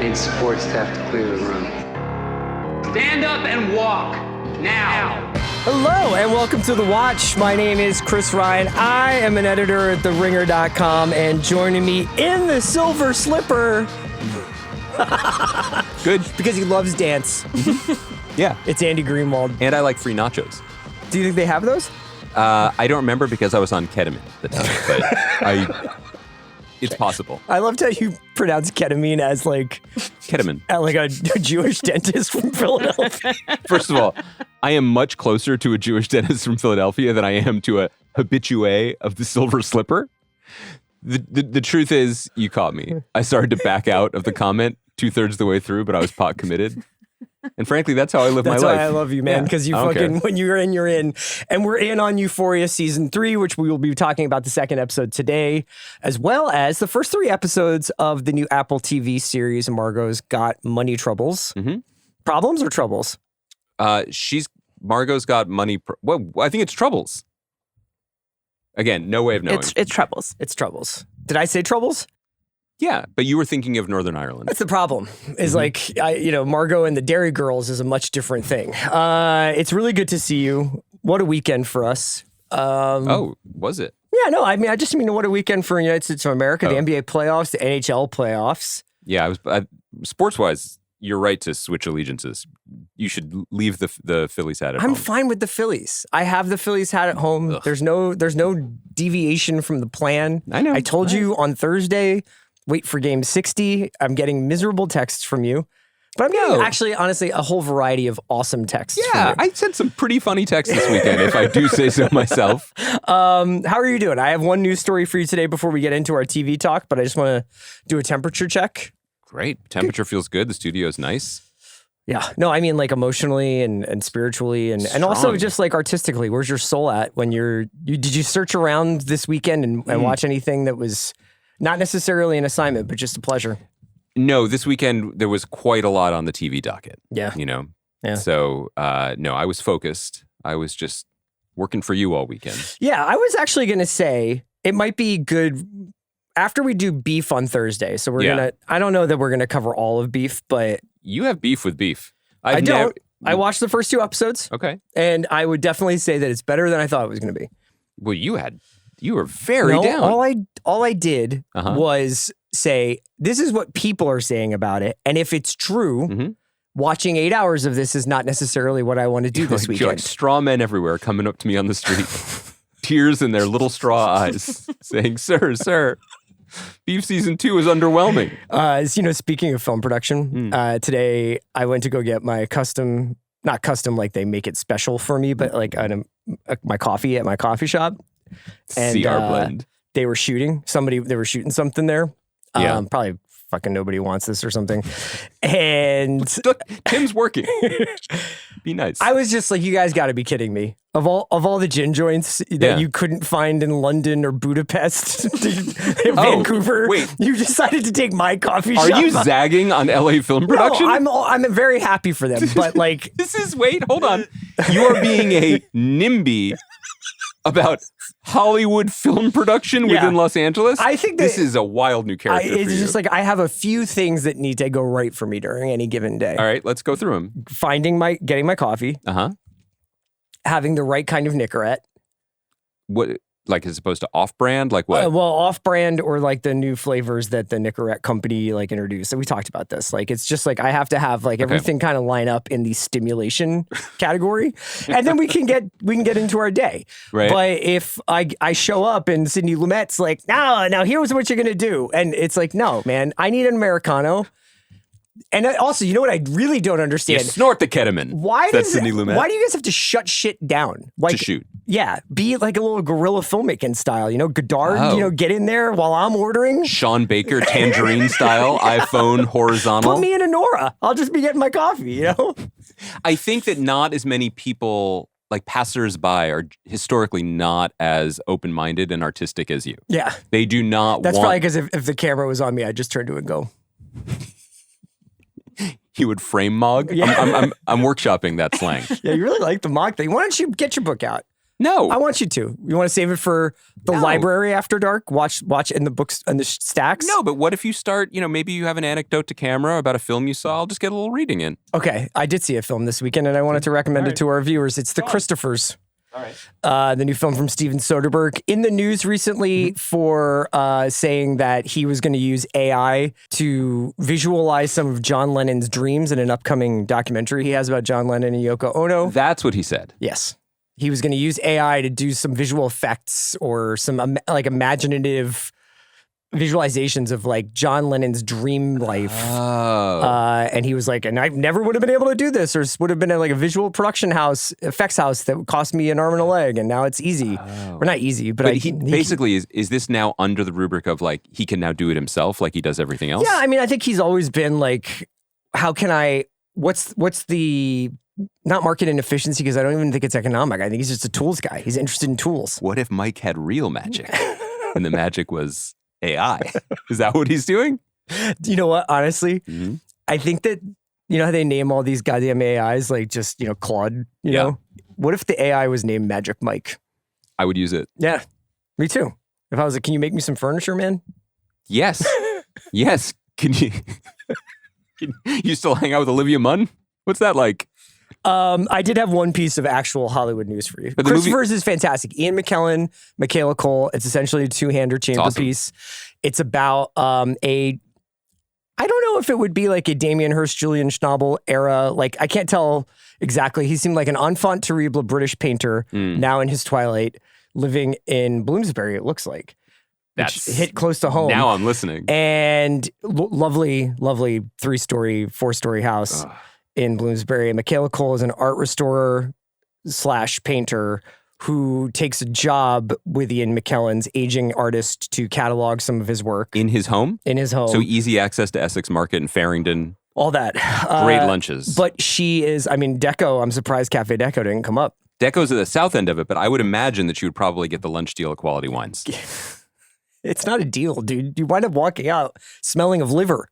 need support staff to clear the room. Stand up and walk, now. Hello and welcome to The Watch. My name is Chris Ryan. I am an editor at TheRinger.com, and joining me in the silver slipper... Good. Because he loves dance. Yeah. It's Andy Greenwald. And I like free nachos. Do you think they have those? I don't remember because I was on ketamine at the time, but it's possible. I loved how you pronounce ketamine as like a Jewish dentist from Philadelphia. First of all, I am much closer to a Jewish dentist from Philadelphia than I am to a habitué of the Silver Slipper. The truth is, you caught me. I started to back out of the comment 2/3 of the way through, but I was pot committed. And frankly, that's how I live my life. That's why I love you, man, because you fucking, when you're in, you're in. And we're in on Euphoria Season 3, which we will be talking about the second episode today, as well as the first 3 episodes of the new Apple TV series, Margo's Got Money Troubles. Mm-hmm. Problems or troubles? Margo's got money. Well, I think it's troubles. Again, no way of knowing. It's troubles. It's troubles. Did I say troubles? Yeah, but you were thinking of Northern Ireland. That's the problem. Is like, Margo and the Dairy Girls is a much different thing. It's really good to see you. What a weekend for us. Was it? Yeah, no, I just mean what a weekend for the United States of America, the NBA playoffs, the NHL playoffs. Yeah, sports-wise, you're right to switch allegiances. You should leave the Phillies hat at home. I'm fine with the Phillies. I have the Phillies hat at home. Ugh. There's no deviation from the plan. I know. I told you on Thursday, wait for game 60. I'm getting miserable texts from you. But I'm getting actually, honestly, a whole variety of awesome texts. Yeah, I sent some pretty funny texts this weekend, if I do say so myself. How are you doing? I have one news story for you today before we get into our TV talk, but I just want to do a temperature check. Great. Temperature feels good. The studio is nice. Yeah. No, I mean like emotionally and spiritually and also just like artistically. Where's your soul at when did you search around this weekend and watch anything that was not necessarily an assignment, but just a pleasure? No, this weekend there was quite a lot on the TV docket. Yeah. Yeah. So, no, I was focused. I was just working for you all weekend. Yeah, I was actually going to say it might be good after we do beef on Thursday. So I don't know that we're going to cover all of beef, but. You have beef with beef. I don't. I watched the first 2 episodes. Okay. And I would definitely say that it's better than I thought it was going to be. Well, you were very down. All I did was say, this is what people are saying about it. And if it's true, watching 8 hours of this is not necessarily what I want to do this weekend. You're like straw men everywhere coming up to me on the street, tears in their little straw eyes, saying, sir, Beef Season 2 is underwhelming. Speaking of film production, today I went to go get my not custom like they make it special for me, but like my coffee at my coffee shop. And CR blend. They were shooting something there. Probably fucking nobody wants this or something. And Tim's working. Be nice. I was just like, you guys got to be kidding me. Of all the gin joints that you couldn't find in London or Budapest, Vancouver, wait. You decided to take my coffee shop. Are you zagging on LA film production? No, I'm very happy for them, but like hold on. You are being a NIMBY about Hollywood film production within Los Angeles. I think this is a wild new character for you. It's just like I have a few things that need to go right for me during any given day. All right, let's go through them. Getting my coffee. Having the right kind of Nicorette. What, like as opposed to off-brand? Like what? Off-brand or like the new flavors that the Nicorette company like introduced. So we talked about this. Like it's just like I have to have like everything kind of line up in the stimulation category, and then we can get into our day. Right. But if I show up and Sidney Lumet's like, now here's what you're gonna do, and it's like, no, man, I need an Americano. And also, you know what I really don't understand? You snort the ketamine. Why do you guys have to shut shit down? Like, to shoot. Yeah, be like a little guerrilla filmmaking style, Godard, get in there while I'm ordering. Sean Baker, Tangerine style, iPhone horizontal. Put me in a Nora. I'll just be getting my coffee, I think that not as many people, like passersby, are historically not as open-minded and artistic as you. Yeah. They do not That's probably because if the camera was on me, I'd just turn to it and go. He would frame Mog. Yeah. I'm workshopping that slang. Yeah, you really like the Mog thing. Why don't you get your book out? No. I want you to. You want to save it for the library after dark? Watch in the books and the stacks? No, but what if you start, maybe you have an anecdote to camera about a film you saw. I'll just get a little reading in. Okay. I did see a film this weekend, and I wanted to recommend it to our viewers. It's The Christophers. All right. The new film from Steven Soderbergh. In the news recently for saying that he was going to use AI to visualize some of John Lennon's dreams in an upcoming documentary he has about John Lennon and Yoko Ono. That's what he said. Yes. He was going to use AI to do some visual effects or some imaginative visualizations of like John Lennon's dream life. Oh. And he was like, and I never would have been able to do this, or would have been like a visual production house, effects house that would cost me an arm and a leg. And now it's easy. Oh. Or not easy, but he basically is this now under the rubric of like, he can now do it himself like he does everything else? Yeah. I mean, I think he's always been like, what's the, not market inefficiency, because I don't even think it's economic. I think he's just a tools guy. He's interested in tools. What if Mike had real magic and the magic was AI? Is that what he's doing? You know what? Honestly, I think that, you know how they name all these goddamn AIs, like just, Claude, you know? What if the AI was named Magic Mike? I would use it. Yeah, me too. If I was like, can you make me some furniture, man? Yes. Yes. Can you still hang out with Olivia Munn? What's that like? I did have one piece of actual Hollywood news for you. Christopher's is fantastic. Ian McKellen, Michaela Cole. It's essentially a two-hander chamber piece. It's about I don't know if it would be like a Damien Hirst, Julian Schnabel era. Like, I can't tell exactly. He seemed like an enfant terrible British painter, now in his twilight, living in Bloomsbury, it looks like. That's hit close to home. Now I'm listening. And lovely, lovely 3-story, 4-story house. In Bloomsbury. Michaela Cole is an art restorer / painter who takes a job with Ian McKellen's aging artist to catalog some of his work. In his home? In his home. So easy access to Essex Market and Farringdon. All that. Great lunches. But she is, Deco, I'm surprised Cafe Deco didn't come up. Deco's at the south end of it, but I would imagine that you would probably get the lunch deal at Quality Wines. It's not a deal, dude. You wind up walking out smelling of liver.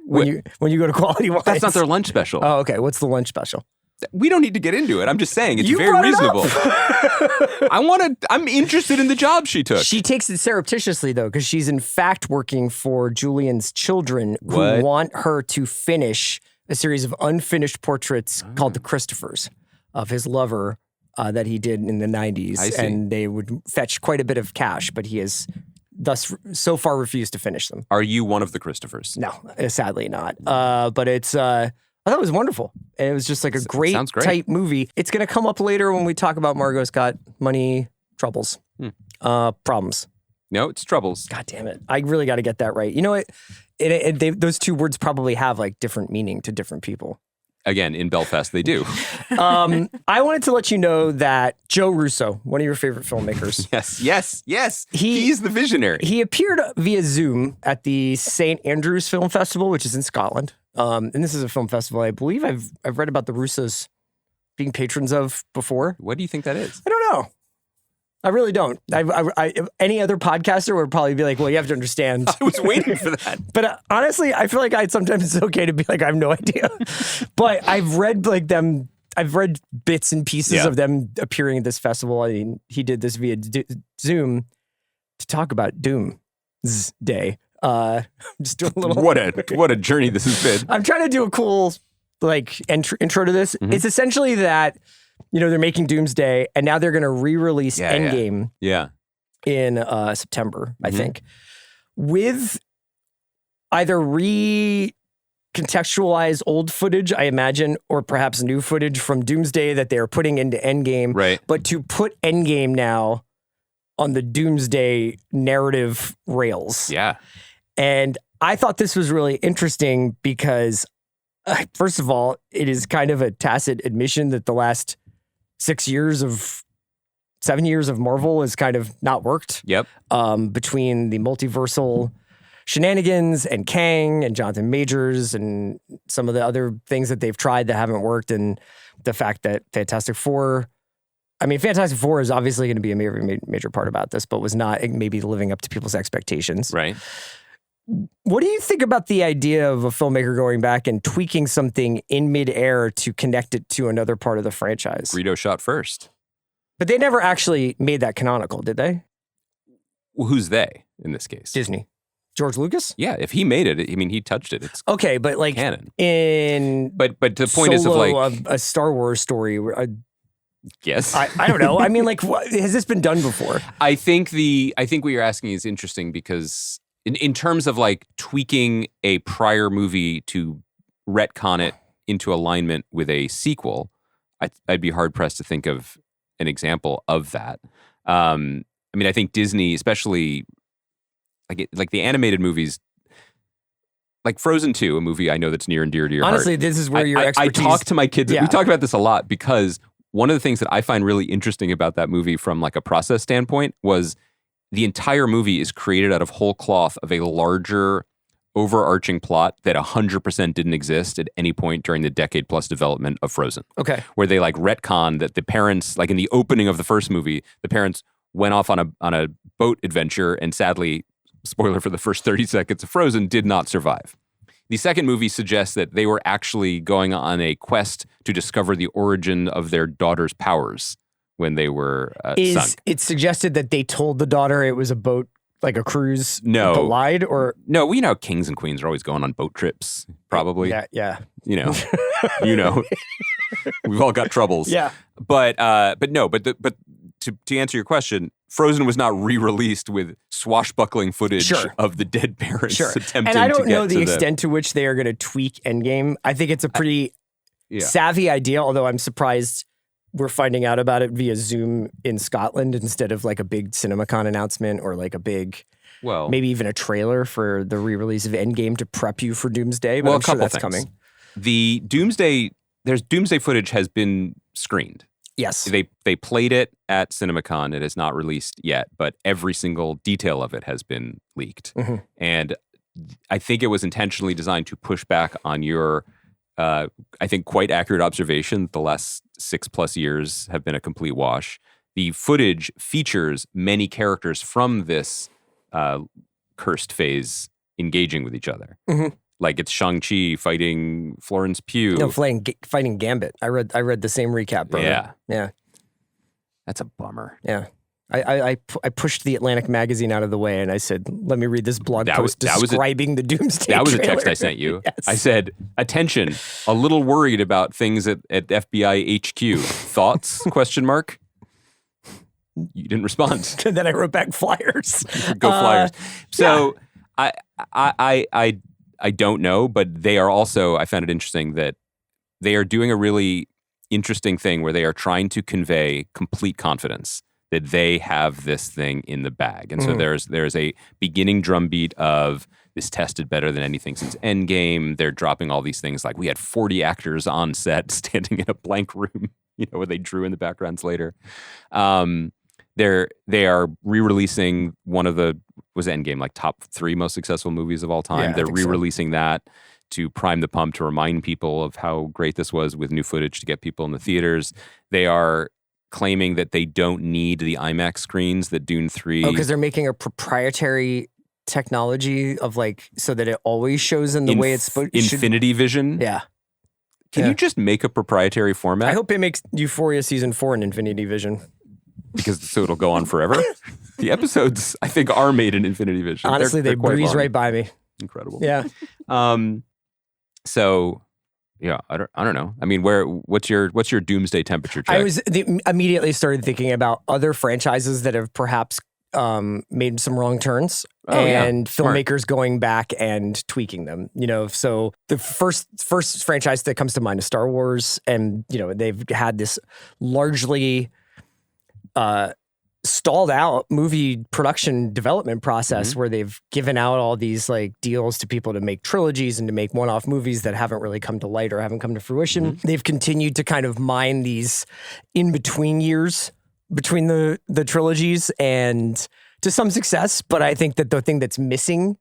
When you go to Quality Wines. That's not their lunch special. Oh, okay. What's the lunch special? We don't need to get into it. I'm just saying it's very reasonable. I'm interested in the job she took. She takes it surreptitiously though, because she's in fact working for Julian's children who want her to finish a series of unfinished portraits called The Christophers of his lover that he did in the 90s. And they would fetch quite a bit of cash, but he has thus so far refused to finish them. Are you one of the Christophers? No, sadly not. But it's, I thought it was wonderful. And it was just like a great, tight movie. It's going to come up later when we talk about Margo's got money troubles, problems. No, it's troubles. God damn it. I really got to get that right. You know what? Those two words probably have like different meaning to different people. Again, in Belfast, they do. I wanted to let you know that Joe Russo, one of your favorite filmmakers. Yes. He's the visionary. He appeared via Zoom at the St. Andrews Film Festival, which is in Scotland. And this is a film festival I believe I've read about the Russos being patrons of before. What do you think that is? I don't know. I really don't. Any other podcaster would probably be like, well, you have to understand. I was waiting for that. But honestly, I feel like sometimes it's okay to be like, I have no idea. But I've read I've read bits and pieces of them appearing at this festival. I mean, he did this via Zoom to talk about Doomsday. Just doing a little. What a journey this has been. I'm trying to do a cool intro to this. It's essentially that, they're making Doomsday, and now they're going to re-release Endgame in September, I think, with either recontextualized old footage, I imagine, or perhaps new footage from Doomsday that they're putting into Endgame. Right. But to put Endgame now on the Doomsday narrative rails. Yeah. And I thought this was really interesting because, first of all, it is kind of a tacit admission that the last 7 years of Marvel has kind of not worked. Yep. Between the multiversal shenanigans and Kang and Jonathan Majors and some of the other things that they've tried that haven't worked, and the fact that Fantastic Four is obviously going to be a major part about this, but was not maybe living up to people's expectations. Right. What do you think about the idea of a filmmaker going back and tweaking something in midair to connect it to another part of the franchise? Greedo shot first. But they never actually made that canonical, did they? Well, who's they in this case? Disney. George Lucas? Yeah, if he made it, I mean, he touched it. It's okay, but like canon. But the point is of like a Star Wars story. Yes, I don't know. I mean, like, has this been done before? I think what you're asking is interesting because in terms of like tweaking a prior movie to retcon it into alignment with a sequel, I'd be hard pressed to think of an example of that. I mean, I think Disney, especially like the animated movies, like Frozen 2, a movie I know that's near and dear to your Honestly, heart. this is where your expertise... I talk to my kids. Yeah. We talk about this a lot because one of the things that I find really interesting about that movie from like a process standpoint was the entire movie is created out of whole cloth of a larger overarching plot that 100% didn't exist at any point during the decade plus development of Frozen. Okay. Where they like retcon that the parents, like in the opening of the first movie, the parents went off on a boat adventure and sadly, spoiler for the first 30 seconds of Frozen, did not survive. The second movie suggests that they were actually going on a quest to discover the origin of their daughter's powers when they were sunk. It suggested that they told the daughter it was a boat, like a cruise, no, but lied? Or no, we know kings and queens are always going on boat trips, probably. Yeah. You know, we've all got troubles. Yeah. But to answer your question, Frozen was not re-released with swashbuckling footage of the dead parents attempting to get to And I don't know the extent to which they are going to tweak Endgame. I think it's a pretty savvy idea, although I'm surprised we're finding out about it via Zoom in Scotland instead of like a big CinemaCon announcement or like a big, maybe even a trailer for the re-release of Endgame to prep you for Doomsday. But I'm sure that's coming. The Doomsday footage has been screened. Yes. They played it at CinemaCon. It is not released yet, but every single detail of it has been leaked. Mm-hmm. And I think it was intentionally designed to push back on your, I think, quite accurate observation that the last 6+ years have been a complete wash. The footage features many characters from this cursed phase engaging with each other. Mm-hmm. Like it's Shang-Chi fighting Florence Pugh. No, fighting Gambit. I read the same recap, brother. Yeah. That's a bummer. Yeah. I pushed the Atlantic magazine out of the way and I said, let me read this blog post describing the Doomsday That was trailer. a text I sent you. Yes. I said, attention, a little worried about things at FBI HQ. Thoughts? ? You didn't respond. And then I wrote back Flyers. Go Flyers. So I don't know, but they are also, I found it interesting that they are doing a really interesting thing where they are trying to convey complete confidence that they have this thing in the bag. And so there's a beginning drumbeat of this tested better than anything since Endgame. They're dropping all these things like we had 40 actors on set standing in a blank room, where they drew in the backgrounds later. They are re-releasing one of the, was Endgame, like top 3 most successful movies of all time. They're re-releasing that to prime the pump, to remind people of how great this was with new footage to get people in the theaters. They are claiming that they don't need the IMAX screens that Dune 3. Oh, because they're making a proprietary technology of like, so that it always shows in the way it's supposed to. Infinity Vision? Yeah. Can you just make a proprietary format? I hope it makes Euphoria season 4 in Infinity Vision. So it'll go on forever? The episodes, I think, are made in Infinity Vision. Honestly, they breeze right by me. Incredible. Yeah. So, yeah, I don't know. I mean, what's your doomsday temperature check? I immediately started thinking about other franchises that have perhaps made some wrong turns filmmakers going back and tweaking them. So the first franchise that comes to mind is Star Wars, and they've had this largely stalled out movie production development process where they've given out all these like deals to people to make trilogies and to make one-off movies that haven't really come to light or haven't come to fruition. They've continued to kind of mine these in-between years between the trilogies, and to some success, but I think that the thing that's missing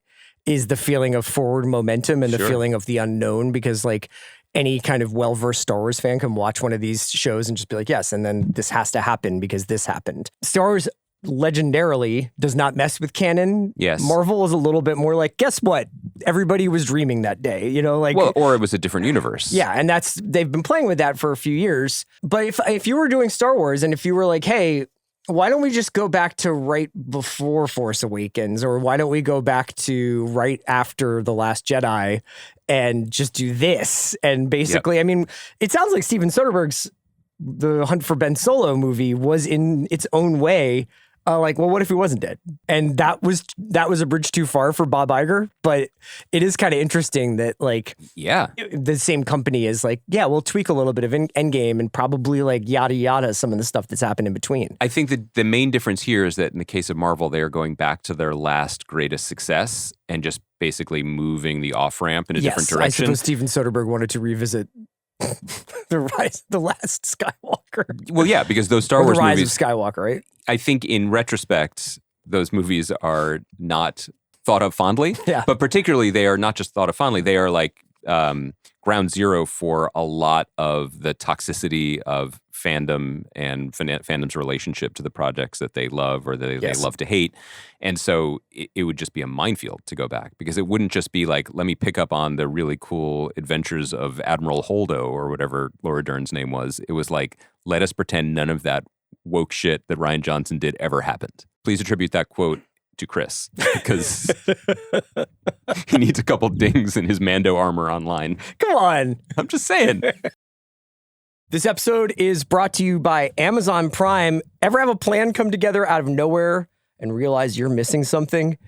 is the feeling of forward momentum and the feeling of the unknown, because like any kind of well-versed Star Wars fan can watch one of these shows and just be like, yes, and then this has to happen because this happened. Star Wars legendarily does not mess with canon. Yes. Marvel is a little bit more like, guess what? everybody was dreaming that day, like. Well, or it was a different universe. Yeah, and they've been playing with that for a few years. But if you were doing Star Wars and if you were like, hey, why don't we just go back to right before Force Awakens, or why don't we go back to right after The Last Jedi and just do this? And basically, I mean, it sounds like Steven Soderbergh's The Hunt for Ben Solo movie was in its own way like, well, what if he wasn't dead? And that was a bridge too far for Bob Iger. But it is kind of interesting that like, the same company is like, yeah, we'll tweak a little bit of Endgame and probably like yada yada some of the stuff that's happened in between. I think that the main difference here is that in the case of Marvel, they are going back to their last greatest success and just basically moving the off ramp in a different direction. I suppose Steven Soderbergh wanted to revisit the last Skywalker. Well, yeah, because those Star Wars movies, movies, of Skywalker, right? I think in retrospect, those movies are not thought of fondly. Yeah. But particularly, they are not just thought of fondly. They are like ground zero for a lot of the toxicity of fandom and fandom's relationship to the projects that they love or they love to hate. And so it would just be a minefield to go back, because it wouldn't just be like, let me pick up on the really cool adventures of Admiral Holdo or whatever Laura Dern's name was. It was like, let us pretend none of that woke shit that Rian Johnson did ever happened. Please attribute that quote to Chris, because he needs a couple dings in his Mando armor online. Come on. I'm just saying. This episode is brought to you by Amazon Prime. Ever have a plan come together out of nowhere and realize you're missing something?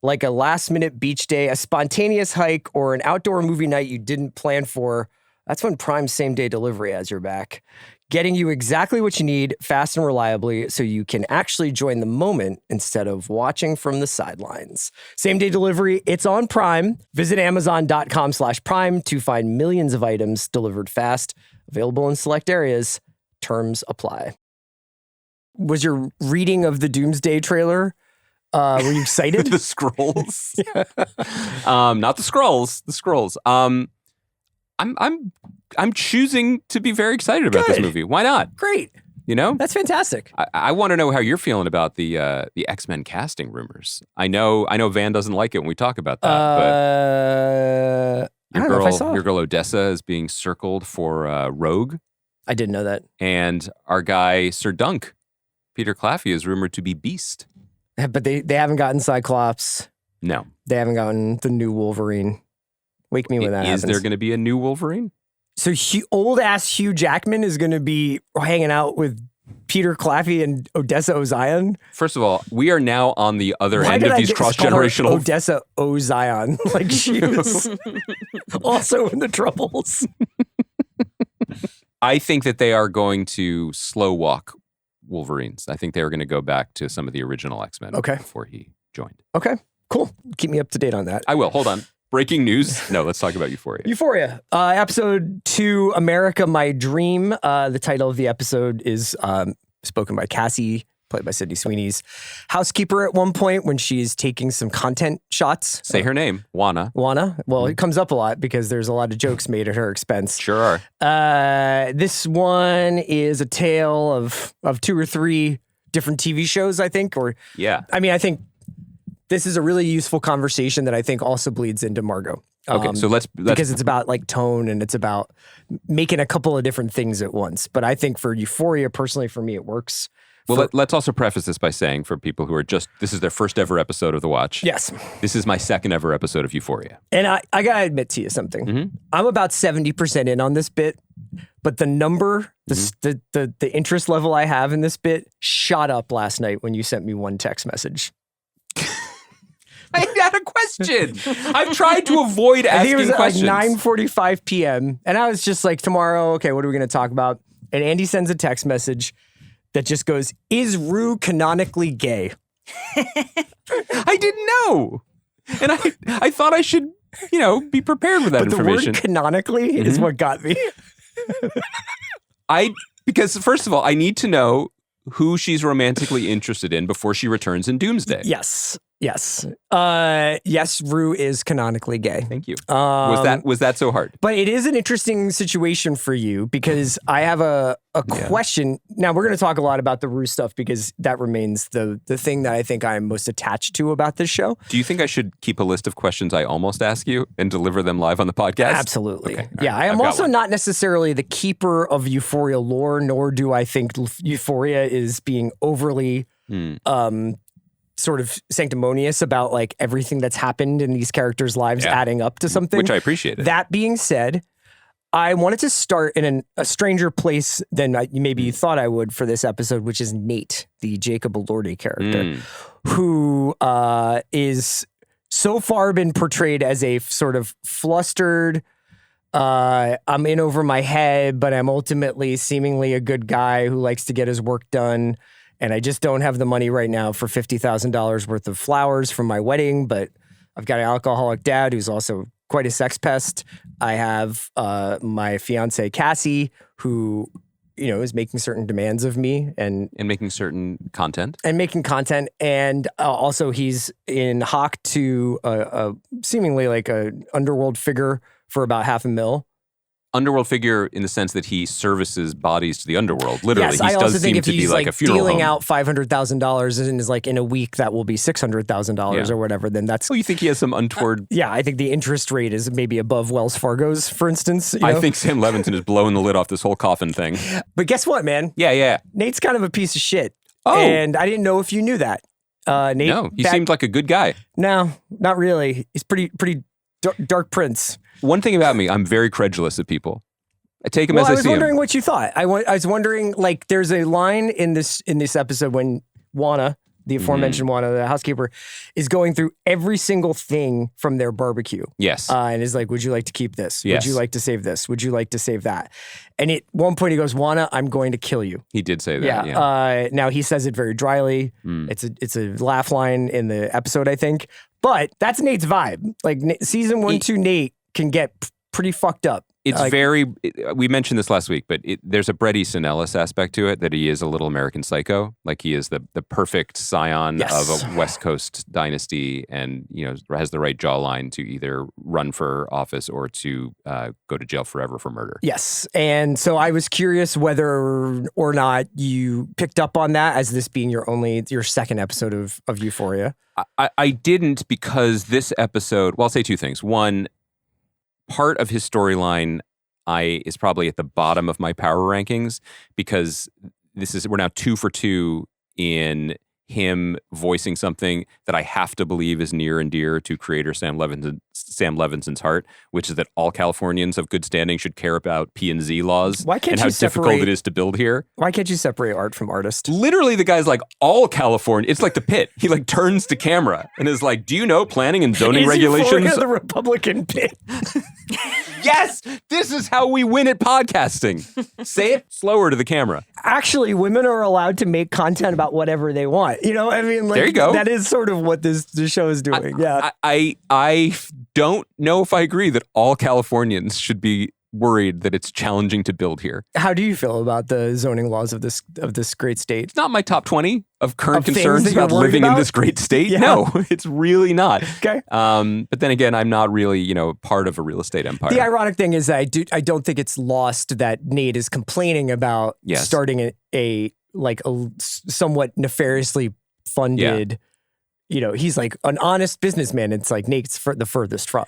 Like a last-minute beach day, a spontaneous hike, or an outdoor movie night you didn't plan for? That's when Prime's same-day delivery has your back. Getting you exactly what you need, fast and reliably, so you can actually join the moment instead of watching from the sidelines. Same-day delivery, it's on Prime. Visit Amazon.com/Prime to find millions of items delivered fast, available in select areas. Terms apply. Was your reading of the Doomsday trailer, were you excited? The scrolls? Not the scrolls. The scrolls. I'm choosing to be very excited about this movie. Why not? Great. You know? That's fantastic. I want to know how you're feeling about the X-Men casting rumors. I know Van doesn't like it when we talk about that, but your girl Odessa is being circled for Rogue. I didn't know that. And our guy Sir Dunk, Peter Claffey, is rumored to be Beast. But they haven't gotten Cyclops. No. They haven't gotten the new Wolverine. Wake me when that happens. Is there going to be a new Wolverine? So old-ass Hugh Jackman is going to be hanging out with Peter Claffey and Odessa O'Zion? First of all, we are now on the other end of these cross-generational... Odessa O'Zion, like she was also in the Troubles. I think that they are going to slow walk Wolverines. I think they are going to go back to some of the original X-Men before he joined. Okay, cool. Keep me up to date on that. I will. Hold on. Breaking news. No, let's talk about Euphoria. Euphoria. Episode 2, America, My Dream. The title of the episode is spoken by Cassie, played by Sydney Sweeney's housekeeper at one point when she's taking some content shots. Say her name. Juana. Well, it comes up a lot because there's a lot of jokes made at her expense. Sure are. This one is a tale of 2 or 3 different TV shows, I think. I think this is a really useful conversation that I think also bleeds into Margo. Okay, so let's because it's about like tone and it's about making a couple of different things at once. But I think for Euphoria, personally, for me, it works. Well, let's also preface this by saying for people who are this is their first ever episode of The Watch. Yes. This is my second ever episode of Euphoria. And I got to admit to you something. Mm-hmm. I'm about 70% in on this bit, but the number, the interest level I have in this bit shot up last night when you sent me one text message. I had a question. I've tried to avoid asking questions. I think it was like 9:45 p.m. And I was just like, tomorrow, okay, what are we going to talk about? And Andy sends a text message that just goes, is Rue canonically gay? I didn't know. And I thought I should, be prepared with that information. The word canonically is what got me. Because first of all, I need to know who she's romantically interested in before she returns in Doomsday. Yes. Yes. Yes, Rue is canonically gay. Thank you. Was that so hard? But it is an interesting situation for you because I have a question. Now, we're going to talk a lot about the Rue stuff because that remains the thing that I think I'm most attached to about this show. Do you think I should keep a list of questions I almost ask you and deliver them live on the podcast? Absolutely. Okay, yeah, right. I am also not necessarily the keeper of Euphoria lore, nor do I think Euphoria is being overly sort of sanctimonious about like everything that's happened in these characters' lives adding up to something. Which I appreciated. That being said, I wanted to start in a stranger place than maybe you thought I would for this episode, which is Nate, the Jacob Elordi character, who is so far been portrayed as a sort of flustered, I'm in over my head, but I'm ultimately seemingly a good guy who likes to get his work done. And I just don't have the money right now for $50,000 worth of flowers for my wedding, but I've got an alcoholic dad who's also quite a sex pest. I have my fiance Cassie, who is making certain demands of me and making certain content. And also he's in hock to a seemingly like a underworld figure for about $500,000. Underworld figure in the sense that he services bodies to the underworld. Literally, yes, he I also does think seem if to he's be like a funeral dealing home. out $500,000 and is like in a week that will be $600,000 or whatever, then that's. Well, you think he has some untoward? Yeah, I think the interest rate is maybe above Wells Fargo's, for instance. I think Sam Levinson is blowing the lid off this whole coffin thing. But guess what, man? Yeah. Nate's kind of a piece of shit. Oh, and I didn't know if you knew that. Nate. No, he seemed like a good guy. No, not really. He's pretty dark prince. One thing about me, I'm very credulous of people. I take him as I see him. I was wondering what you thought. I was wondering, like, there's a line in this episode when Juana, the aforementioned Juana, the housekeeper, is going through every single thing from their barbecue. Yes. And is like, would you like to keep this? Yes. Would you like to save this? Would you like to save that? And at one point he goes, Juana, I'm going to kill you. He did say that, yeah. Now he says it very dryly. It's a laugh line in the episode, I think. But that's Nate's vibe. Like, season 1, 2 Nate can get pretty fucked up. It's we mentioned this last week, but there's a Bret Easton Ellis aspect to it, that he is a little American Psycho. Like, he is the perfect scion of a West Coast dynasty and, has the right jawline to either run for office or to go to jail forever for murder. Yes. And so I was curious whether or not you picked up on that as this being your second episode of Euphoria. I didn't, because this episode, well, I'll say two things. One, part of his storyline is probably at the bottom of my power rankings, because we're now 2 for 2 in him voicing something that I have to believe is near and dear to creator Sam Levinson's heart, which is that all Californians of good standing should care about P&Z laws and how difficult it is to build here. Why can't you separate art from artist? Literally, the guy's like, all California. It's like The Pit. He like turns to camera and is like, do you know planning and zoning regulations? Euphoria the Republican Pit. Yes, this is how we win at podcasting. Say it slower to the camera. Actually, women are allowed to make content about whatever they want. I mean, like, there you go. That is sort of what this show is doing. I don't know if I agree that all Californians should be worried that it's challenging to build here. How do you feel about the zoning laws of this great state? It's not my top 20 of current of concerns about living in this great state. Yeah. No, it's really not. Okay. But then again, I'm not really, part of a real estate empire. The ironic thing is that I don't think it's lost that Nate is complaining about starting a somewhat nefariously funded. He's like an honest businessman. It's like Nate's the furthest from.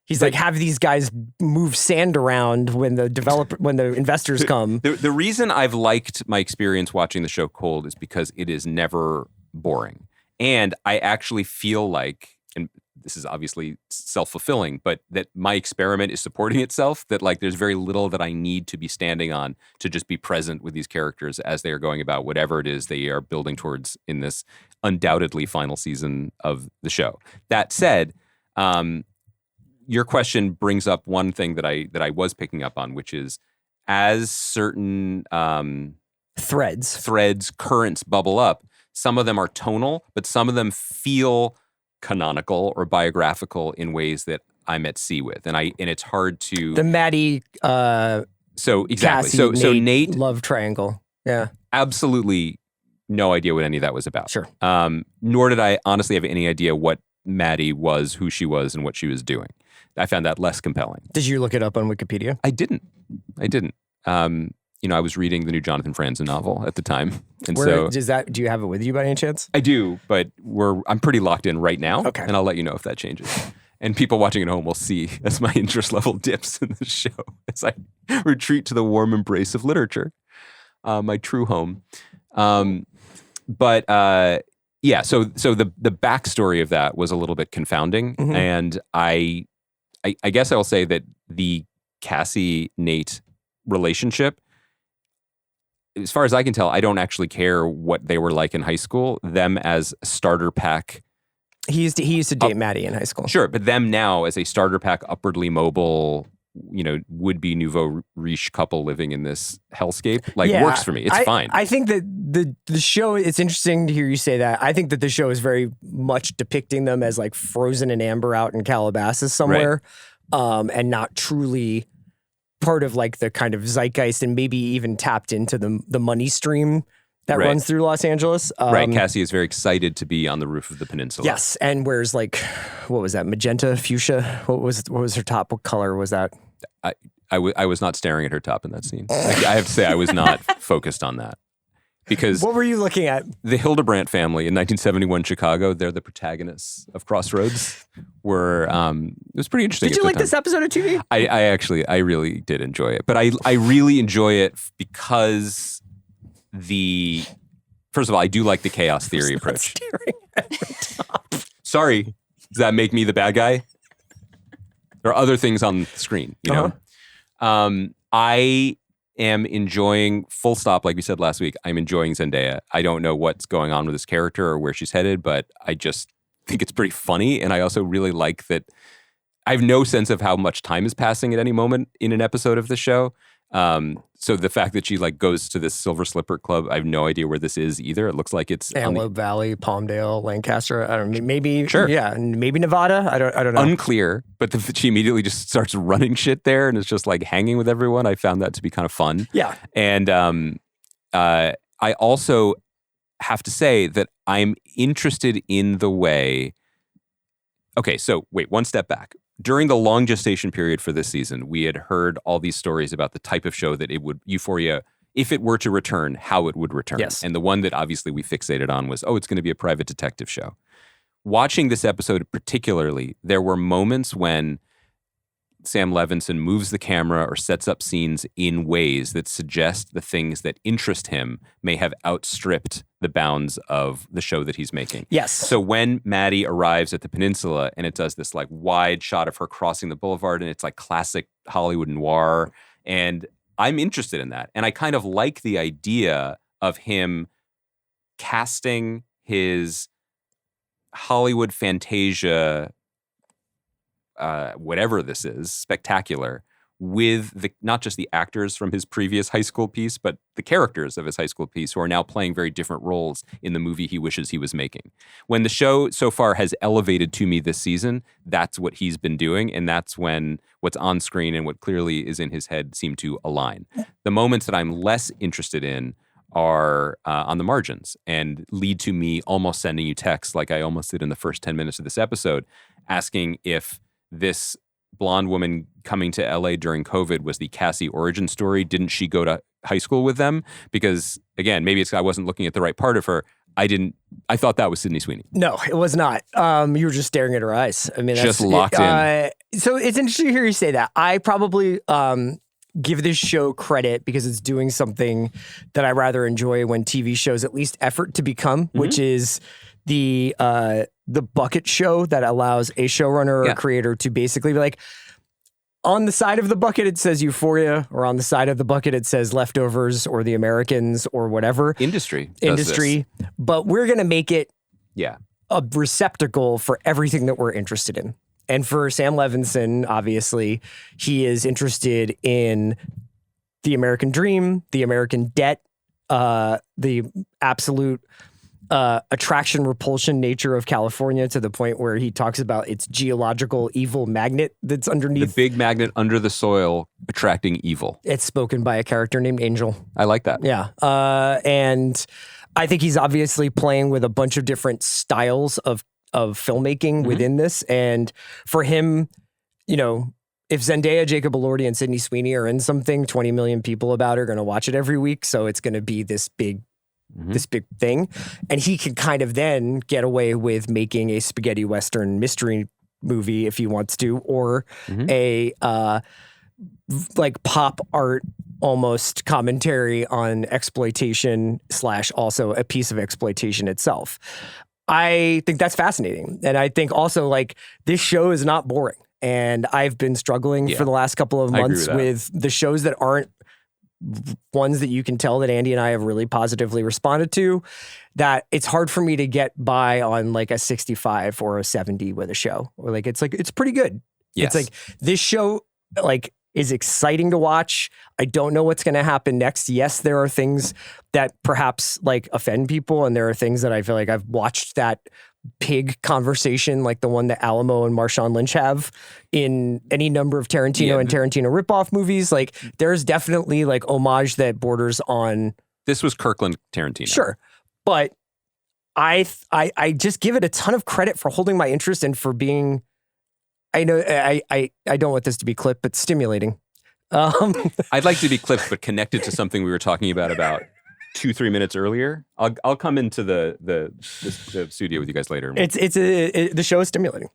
He's like, have these guys move sand around when the investors come. The reason I've liked my experience watching the show cold is because it is never boring. And I actually feel like, and this is obviously self-fulfilling, but that my experiment is supporting itself, that like there's very little that I need to be standing on to just be present with these characters as they are going about whatever it is they are building towards in this undoubtedly final season of the show. That said, your question brings up one thing that I was picking up on, which is as certain threads, currents bubble up, some of them are tonal, but some of them feel canonical or biographical in ways that I'm at sea with, and it's hard to the Maddie. So exactly. Cassie, So Nate love triangle. Yeah, absolutely no idea what any of that was about. Sure. Nor did I honestly have any idea what Maddie was, who she was, and what she was doing. I found that less compelling. Did you look it up on Wikipedia? I didn't. I was reading the new Jonathan Franzen novel at the time. And do you have it with you by any chance? I do, but I'm pretty locked in right now. Okay. And I'll let you know if that changes. And people watching at home will see as my interest level dips in the show as I retreat to the warm embrace of literature, my true home. So the backstory of that was a little bit confounding. Mm-hmm. And I guess I will say that the Cassie-Nate relationship, as far as I can tell, I don't actually care what they were like in high school. Them as a starter pack. He used to date Maddie in high school. Sure, but them now as a starter pack, upwardly mobile, would-be nouveau riche couple living in this hellscape, works for me. It's fine. I think that the show, it's interesting to hear you say that. I think that the show is very much depicting them as like frozen in amber out in Calabasas somewhere, and not truly part of like the kind of zeitgeist and maybe even tapped into the money stream that runs through Los Angeles. Cassie is very excited to be on the roof of the peninsula. Yes, and wears like, what was that, magenta, fuchsia? What was her top? What color was that? I was not staring at her top in that scene. I have to say I was not focused on that. Because what were you looking at? The Hildebrandt family in 1971 Chicago, they're the protagonists of Crossroads. It was pretty interesting. Did you like this episode of TV? I really did enjoy it. But I really enjoy it because first of all, I do like the chaos theory approach. Staring at her top. Sorry, does that make me the bad guy? There are other things on the screen, you know? I am enjoying, full stop, like we said last week, I'm enjoying Zendaya. I don't know what's going on with this character or where she's headed, but I just think it's pretty funny. And I also really like that I have no sense of how much time is passing at any moment in an episode of the show. So the fact that she like goes to this Silver Slipper Club, I have no idea where this is either. It looks like it's Antelope Valley, Palmdale, Lancaster. I don't know. Maybe sure. Yeah, maybe Nevada. I don't know. Unclear. But she immediately just starts running shit there and is just like hanging with everyone. I found that to be kind of fun. Yeah. And I also have to say that I'm interested in the way. Okay, so wait, one step back. During the long gestation period for this season, we had heard all these stories about the type of show that Euphoria, if it were to return, how it would return. Yes. And the one that obviously we fixated on was, it's going to be a private detective show. Watching this episode particularly, there were moments when Sam Levinson moves the camera or sets up scenes in ways that suggest the things that interest him may have outstripped the bounds of the show that he's making. Yes. So when Maddie arrives at the peninsula and it does this like wide shot of her crossing the boulevard and it's like classic Hollywood noir, and I'm interested in that. And I kind of like the idea of him casting his Hollywood Fantasia whatever this is, spectacular, with not just the actors from his previous high school piece, but the characters of his high school piece who are now playing very different roles in the movie he wishes he was making. When the show so far has elevated to me this season, that's what he's been doing, and that's when what's on screen and what clearly is in his head seem to align. The moments that I'm less interested in are on the margins and lead to me almost sending you texts like I almost did in the first 10 minutes of this episode, asking if this blonde woman coming to LA during COVID was the Cassie origin story. Didn't she go to high school with them? Because again, maybe I wasn't looking at the right part of her. I thought that was Sydney Sweeney. No, it was not. You were just staring at her eyes. I mean, just locked in. So it's interesting to hear you say that. I probably give this show credit because it's doing something that I rather enjoy when TV shows at least effort to become, which is the bucket show that allows a showrunner or a creator to basically be like, on the side of the bucket it says Euphoria, or on the side of the bucket it says Leftovers or The Americans or whatever. Industry. But we're going to make it a receptacle for everything that we're interested in. And for Sam Levinson, obviously, he is interested in the American dream, the American debt, the absolute attraction repulsion nature of California, to the point where he talks about its geological evil magnet that's underneath. The big magnet under the soil attracting evil. It's spoken by a character named Angel. I like that. Yeah. And I think he's obviously playing with a bunch of different styles of filmmaking within this. And for him, you know, if Zendaya, Jacob Elordi, and Sydney Sweeney are in something, 20 million people about it are going to watch it every week. So it's going to be this big thing. And he can kind of then get away with making a spaghetti Western mystery movie if he wants to, or a like pop art almost commentary on exploitation / also a piece of exploitation itself. I think that's fascinating. And I think also like this show is not boring. And I've been struggling for the last couple of months with the shows that aren't ones that you can tell that Andy and I have really positively responded to, that it's hard for me to get by on like a 65 or a 70 with a show. Or like it's pretty good. Yes. It's like this show like is exciting to watch. I don't know what's going to happen next. Yes, there are things that perhaps like offend people, and there are things that I feel like I've watched that pig conversation, like the one that Alamo and Marshawn Lynch have in any number of Tarantino and Tarantino ripoff movies. Like there's definitely like homage that borders on. This was Kirkland Tarantino. Sure. But I just give it a ton of credit for holding my interest and for being, I know I don't want this to be clipped, but stimulating. I'd like to be clipped, but connected to something we were talking about 2-3 minutes earlier. I'll come into the studio with you guys later. The show is stimulating.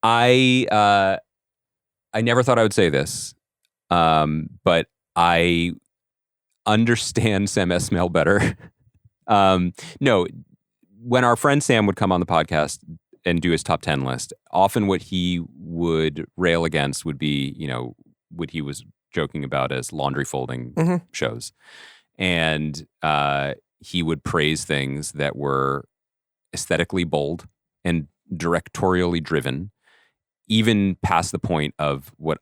I never thought I would say this, but I understand Sam Esmail better. No, when our friend Sam would come on the podcast and do his top 10 list, often what he would rail against would be, you know, what he was joking about as laundry folding shows. And he would praise things that were aesthetically bold and directorially driven, even past the point of what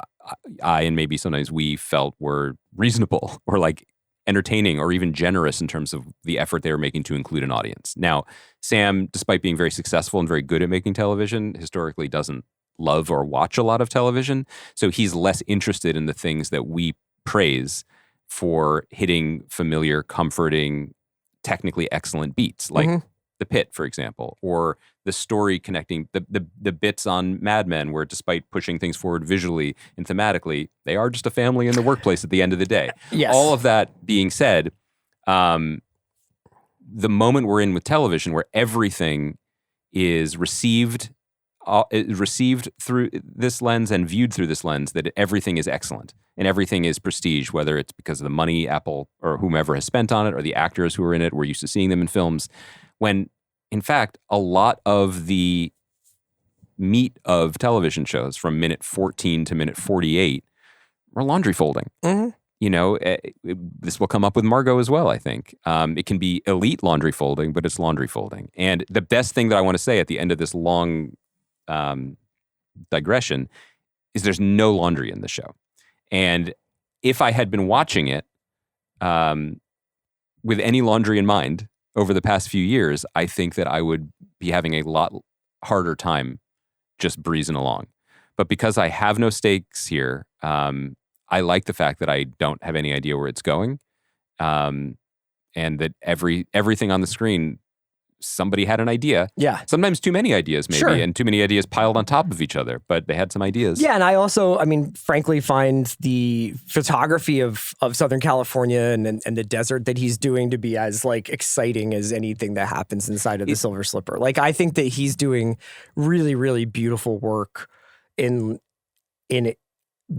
I and maybe sometimes we felt were reasonable or like entertaining or even generous in terms of the effort they were making to include an audience. Now, Sam, despite being very successful and very good at making television, historically doesn't love or watch a lot of television. So he's less interested in the things that we praise for hitting familiar, comforting, technically excellent beats, like The Pit, for example, or the story connecting the bits on Mad Men, where despite pushing things forward visually and thematically, they are just a family in the workplace at the end of the day. Yes. All of that being said, the moment we're in with television, where everything is received through this lens and viewed through this lens, that everything is excellent and everything is prestige, whether it's because of the money Apple or whomever has spent on it or the actors who are in it. We're used to seeing them in films, when in fact a lot of the meat of television shows from minute 14 to minute 48 are laundry folding. You know, this will come up with Margo as well, I think. It can be elite laundry folding, but it's laundry folding. And the best thing that I want to say at the end of this long digression is there's no laundry in the show. And if I had been watching it with any laundry in mind over the past few years, I think that I would be having a lot harder time just breezing along. But because I have no stakes here, I like the fact that I don't have any idea where it's going, and that everything on the screen, somebody had an idea. Yeah. Sometimes too many ideas, maybe, and too many ideas piled on top of each other, but they had some ideas. Yeah, and I also, I mean, frankly, find the photography of Southern California and the desert that he's doing to be as like exciting as anything that happens inside of the Silver Slipper. Like, I think that he's doing really, really beautiful work in it,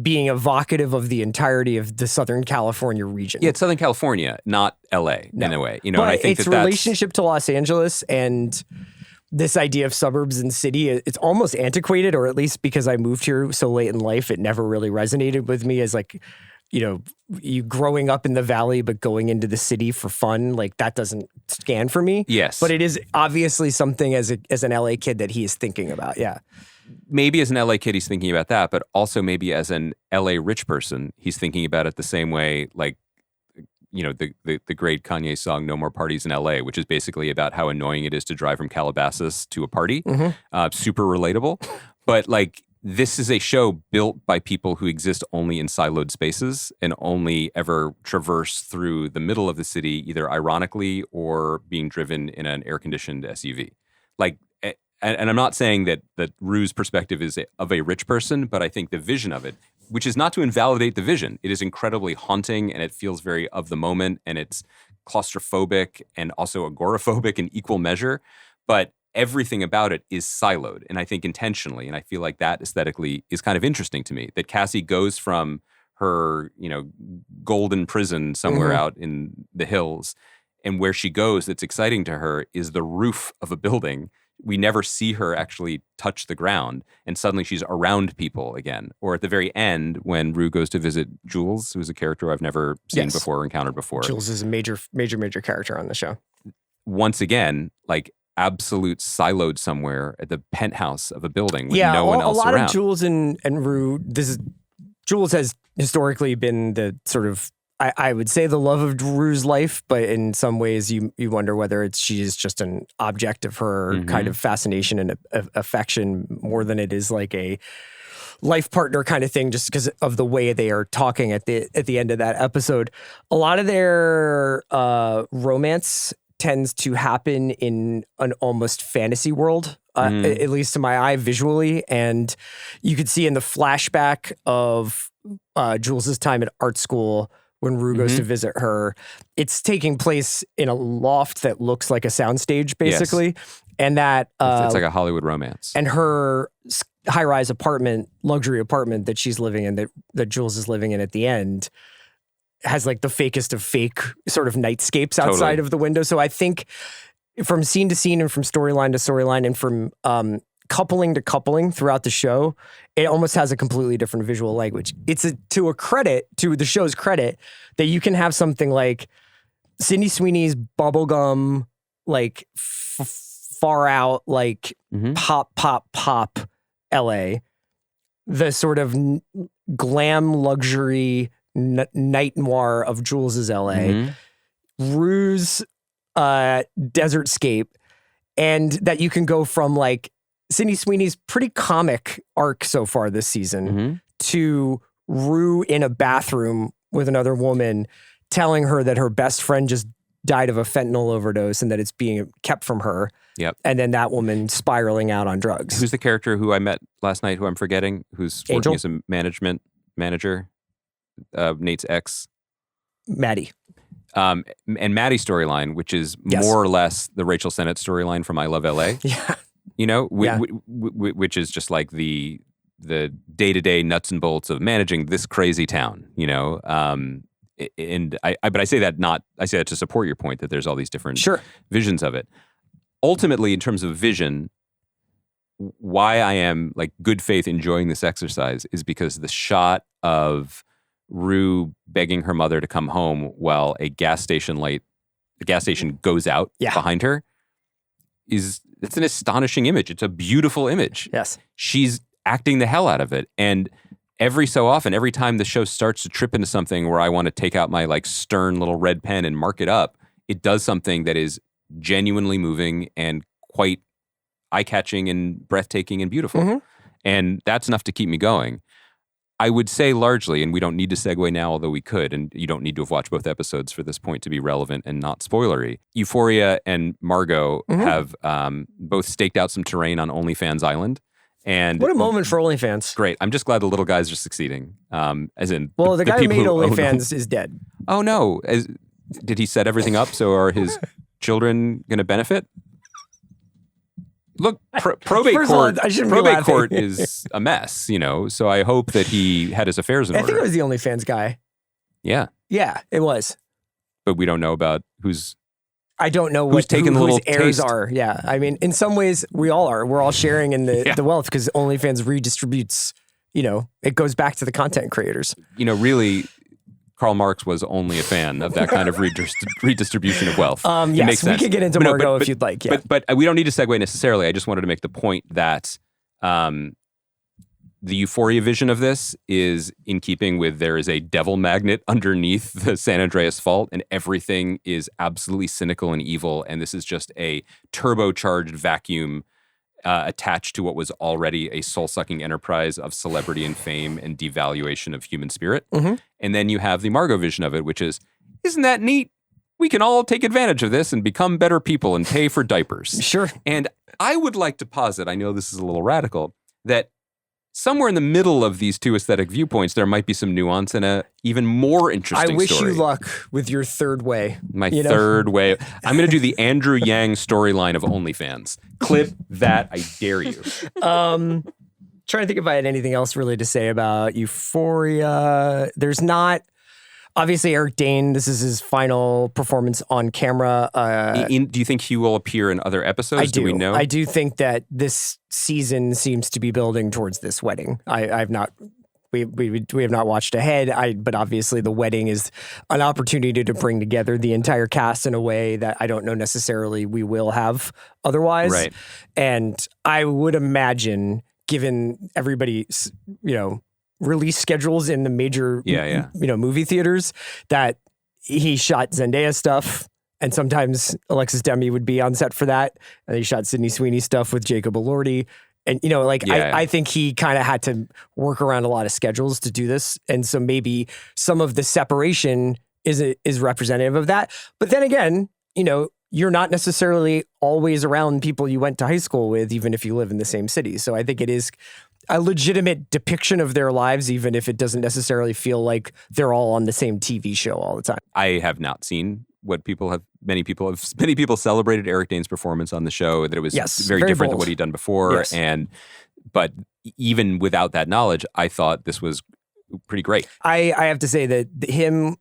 being evocative of the entirety of the Southern California region. Yeah, it's Southern California, not LA in a way. You know, but and I think its relationship to Los Angeles and this idea of suburbs and city, it's almost antiquated, or at least because I moved here so late in life, it never really resonated with me as like, you know, you growing up in the valley but going into the city for fun, like that doesn't scan for me. Yes. But it is obviously something as an LA kid that he is thinking about. Yeah. Maybe as an LA kid, he's thinking about that, but also maybe as an LA rich person, he's thinking about it the same way, like, you know, the great Kanye song, No More Parties in LA, which is basically about how annoying it is to drive from Calabasas to a party. Super relatable. But like, this is a show built by people who exist only in siloed spaces and only ever traverse through the middle of the city, either ironically or being driven in an air-conditioned SUV. Like, and I'm not saying that Rue's perspective is of a rich person, but I think the vision of it, which is not to invalidate the vision, it is incredibly haunting and it feels very of the moment and it's claustrophobic and also agoraphobic in equal measure. But everything about it is siloed, and I think intentionally, and I feel like that aesthetically is kind of interesting to me, that Cassie goes from her, golden prison somewhere out in the hills, and where she goes that's exciting to her is the roof of a building. We never see her actually touch the ground, and suddenly she's around people again. Or at the very end, when Rue goes to visit Jules, who's a character I've never seen before or encountered before. Jules is a major character on the show. Once again, like, absolute siloed somewhere at the penthouse of a building with no one else around. A lot of Jules and Rue, Jules has historically been the sort of, I would say, the love of Rue's life, but in some ways you wonder whether she is just an object of her kind of fascination and affection more than it is like a life partner kind of thing, just because of the way they are talking at the end of that episode. A lot of their romance tends to happen in an almost fantasy world, at least to my eye visually. And you could see in the flashback of Jules's time at art school when Rue goes to visit her, it's taking place in a loft that looks like a soundstage, basically. Yes. And that it's like a Hollywood romance. And her high-rise luxury apartment that she's living in, that Jules is living in at the end, has like the fakest of fake sort of nightscapes outside of the window. So I think from scene to scene and from storyline to storyline and from coupling to coupling throughout the show, it almost has a completely different visual language. It's to the show's credit, that you can have something like Sydney Sweeney's bubblegum, like far out, like pop LA, the sort of glam luxury night noir of Jules's LA, Rue's desertscape, and that you can go from like Sydney Sweeney's pretty comic arc so far this season to Rue in a bathroom with another woman telling her that her best friend just died of a fentanyl overdose and that it's being kept from her. Yep. And then that woman spiraling out on drugs. Who's the character who I met last night, who I'm forgetting, who's Angel? working as a manager? Nate's ex, Maddie. And Maddie's storyline, which is more or less the Rachel Sennett storyline from I Love LA. Yeah. Which is just like the day-to-day nuts and bolts of managing this crazy town, but I say that to support your point that there's all these different visions of it. Ultimately, in terms of vision, why I am like good faith enjoying this exercise is because the shot of Rue begging her mother to come home while the gas station goes out behind her it's an astonishing image. It's a beautiful image. Yes. She's acting the hell out of it. And every so often, every time the show starts to trip into something where I want to take out my like stern little red pen and mark it up, it does something that is genuinely moving and quite eye-catching and breathtaking and beautiful. And that's enough to keep me going. I would say largely, and we don't need to segue now, although we could, and you don't need to have watched both episodes for this point to be relevant and not spoilery. Euphoria and Margo have both staked out some terrain on OnlyFans Island. And what a moment for OnlyFans. Great. I'm just glad the little guys are succeeding. As in, the guy who made OnlyFans is dead. Oh, no. Did he set everything up? So are his children going to benefit? Look, probate court is a mess, so I hope that he had his affairs in order. I think it was the OnlyFans guy. Yeah. Yeah, it was. But we don't know about who's... I don't know whose heirs are. Yeah, I mean, in some ways, we all are. We're all sharing in the wealth because OnlyFans redistributes, it goes back to the content creators. Really... Karl Marx was only a fan of that kind of redistribution of wealth. Yes, makes sense. We could get into Margo if you'd like. Yeah. But we don't need to segue necessarily. I just wanted to make the point that the Euphoria vision of this is in keeping with there is a devil magnet underneath the San Andreas fault and everything is absolutely cynical and evil. And this is just a turbocharged vacuum attached to what was already a soul-sucking enterprise of celebrity and fame and devaluation of human spirit. Mm-hmm. And then you have the Margo vision of it, which is, isn't that neat? We can all take advantage of this and become better people and pay for diapers. Sure. And I would like to posit, I know this is a little radical, that somewhere in the middle of these two aesthetic viewpoints, there might be some nuance and a even more interesting I wish story. you luck with your third way. My third way. I'm going to do the Andrew Yang storyline of OnlyFans. Clip that, I dare you. Trying to think if I had anything else really to say about Euphoria. There's not. Obviously, Eric Dane, this is his final performance on camera. Do you think he will appear in other episodes? I do. Do we know? I do think that this season seems to be building towards this wedding. I've not. We have not watched ahead. But obviously, the wedding is an opportunity to bring together the entire cast in a way that I don't know necessarily we will have otherwise. Right. And I would imagine, given everybody's, release schedules in the major, movie theaters, that he shot Zendaya stuff, and sometimes Alexis Demi would be on set for that, and he shot Sydney Sweeney stuff with Jacob Elordi, and I think he kind of had to work around a lot of schedules to do this, and so maybe some of the separation is representative of that. But then again, you're not necessarily always around people you went to high school with, even if you live in the same city. So I think it is a legitimate depiction of their lives, even if it doesn't necessarily feel like they're all on the same TV show all the time. I have not seen what many people celebrated Eric Dane's performance on the show, that it was very different than what he'd done before. Yes. But even without that knowledge, I thought this was pretty great. I have to say that him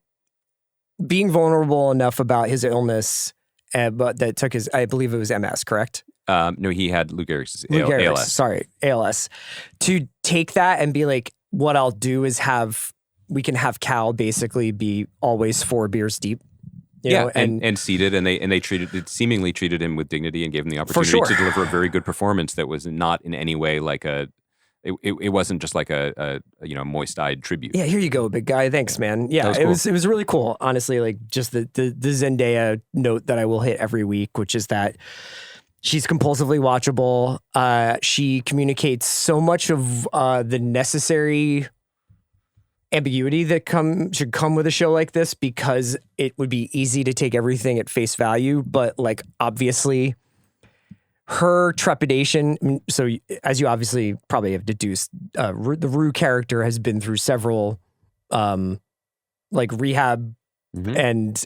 being vulnerable enough about his illness, but that took I believe it was MS, correct? No, he had Lou Gehrig's ALS. Sorry, ALS. To take that and be like, what I'll do is we can have Cal basically be always 4 beers deep. And seated, and they seemingly treated him with dignity and gave him the opportunity to deliver a very good performance that was not in any way like it wasn't just like a moist-eyed tribute. Yeah, here you go, big guy. Thanks, man. Yeah, cool. It was really cool. Honestly, like just the Zendaya note that I will hit every week, which is that she's compulsively watchable. She communicates so much of the necessary ambiguity that should come with a show like this, because it would be easy to take everything at face value. But like, obviously, her trepidation. So as you obviously probably have deduced, the Rue character has been through several rehab and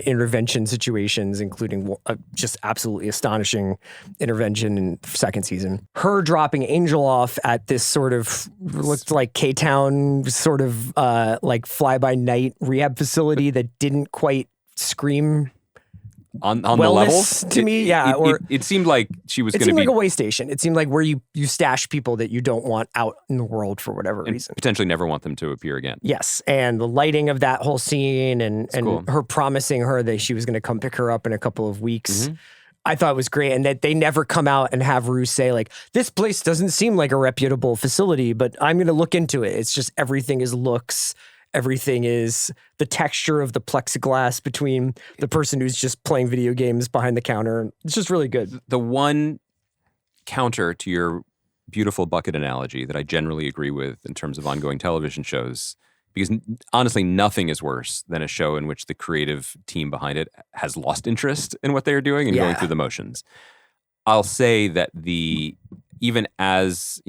intervention situations, including just absolutely astonishing intervention in second season. Her dropping Angel off at this sort of looked like K-Town sort of fly-by-night rehab facility that didn't quite scream on the level to me. It seemed like she was going to be. It seemed like a way station. It seemed like where you stash people that you don't want out in the world for whatever reason. Potentially never want them to appear again. Yes. And the lighting of that whole scene and cool. Her promising her that she was going to come pick her up in a couple of weeks. I thought was great. And that they never come out and have Rue say like, this place doesn't seem like a reputable facility, but I'm going to look into it. It's just everything is looks. Everything is the texture of the plexiglass between the person who's just playing video games behind the counter. It's just really good. The one counter to your beautiful bucket analogy that I generally agree with in terms of ongoing television shows, because honestly, nothing is worse than a show in which the creative team behind it has lost interest in what they are doing and going through the motions. I'll say that even as,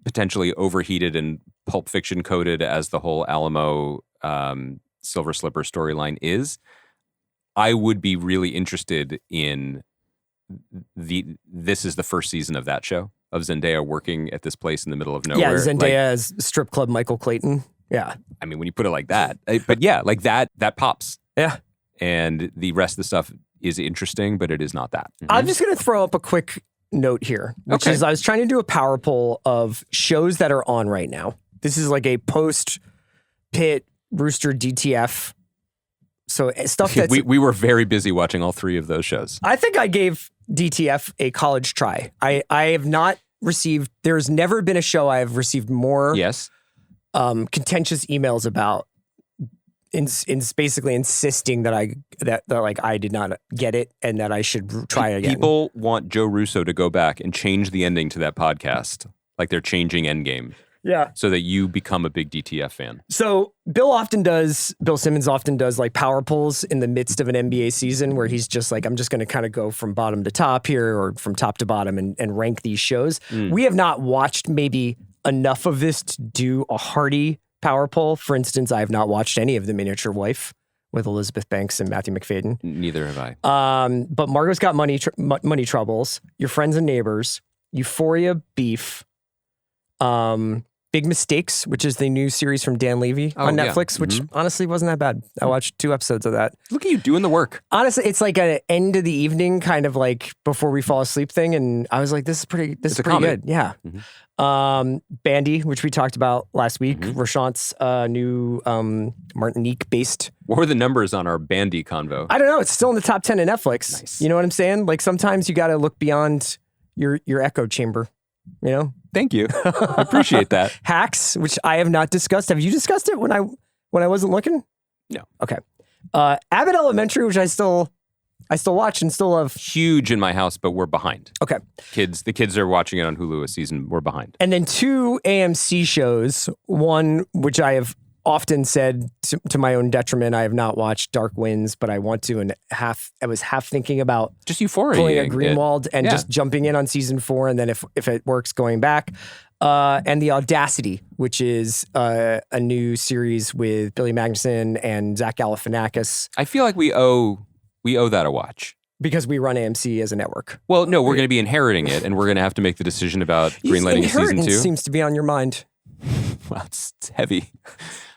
potentially overheated and Pulp Fiction coded as the whole Alamo Silver Slipper storyline is, I would be really interested in this is the first season of that show, of Zendaya working at this place in the middle of nowhere. Yeah, Zendaya as strip club Michael Clayton. Yeah. I mean, when you put it like that, but yeah, like that pops. Yeah. And the rest of the stuff is interesting, but it is not that. I'm just going to throw up a quick note here, which is I was trying to do a power poll of shows that are on right now. This is like a post-Pitt Rooster DTF. So stuff that's... we were very busy watching all 3 of those shows. I think I gave DTF a college try. I have not received... There's never been a show I have received more contentious emails about in basically insisting that I did not get it and that I should try again. People want Joe Russo to go back and change the ending to that podcast, like they're changing Endgame. Yeah. So that you become a big DTF fan. So Bill Simmons often does like power polls in the midst of an NBA season where he's just like, I'm just going to kind of go from bottom to top here or from top to bottom and rank these shows. We have not watched maybe enough of this to do a hearty power poll. For instance, I have not watched any of The Miniature Wife with Elizabeth Banks and Matthew McFadden. Neither have I. But Margo's Got Money Troubles, Your Friends and Neighbors, Euphoria, Beef, Big Mistakes, which is the new series from Dan Levy on Netflix, which honestly wasn't that bad. I watched 2 episodes of that. Look at you doing the work. Honestly, it's like an end of the evening kind of like before we fall asleep thing. And I was like, this is pretty good. Yeah. Bandy, which we talked about last week, Rashant's new Martinique-based. What were the numbers on our Bandy convo? I don't know. It's still in the top 10 in Netflix. Nice. You know what I'm saying? Like sometimes you got to look beyond your echo chamber, you know? Thank you. I appreciate that. Hacks, which I have not discussed. Have you discussed it when I wasn't looking? No. Okay. Abbott Elementary, which I still watch and still love. Huge in my house, but we're behind. Okay. The kids are watching it on Hulu a season. We're behind. And then 2 AMC shows. One, which I have often said to my own detriment, I have not watched Dark Winds, but I want to. And I was half thinking about just Euphoria, pulling a Greenwald and just jumping in on season 4, and then if it works, going back. And The Audacity, which is a new series with Billy Magnuson and Zach Galifianakis. I feel like we owe that a watch. Because we run AMC as a network. Well, no, we're going to be inheriting it, and we're going to have to make the decision about greenlighting season 2. Seems to be on your mind. Well, it's heavy.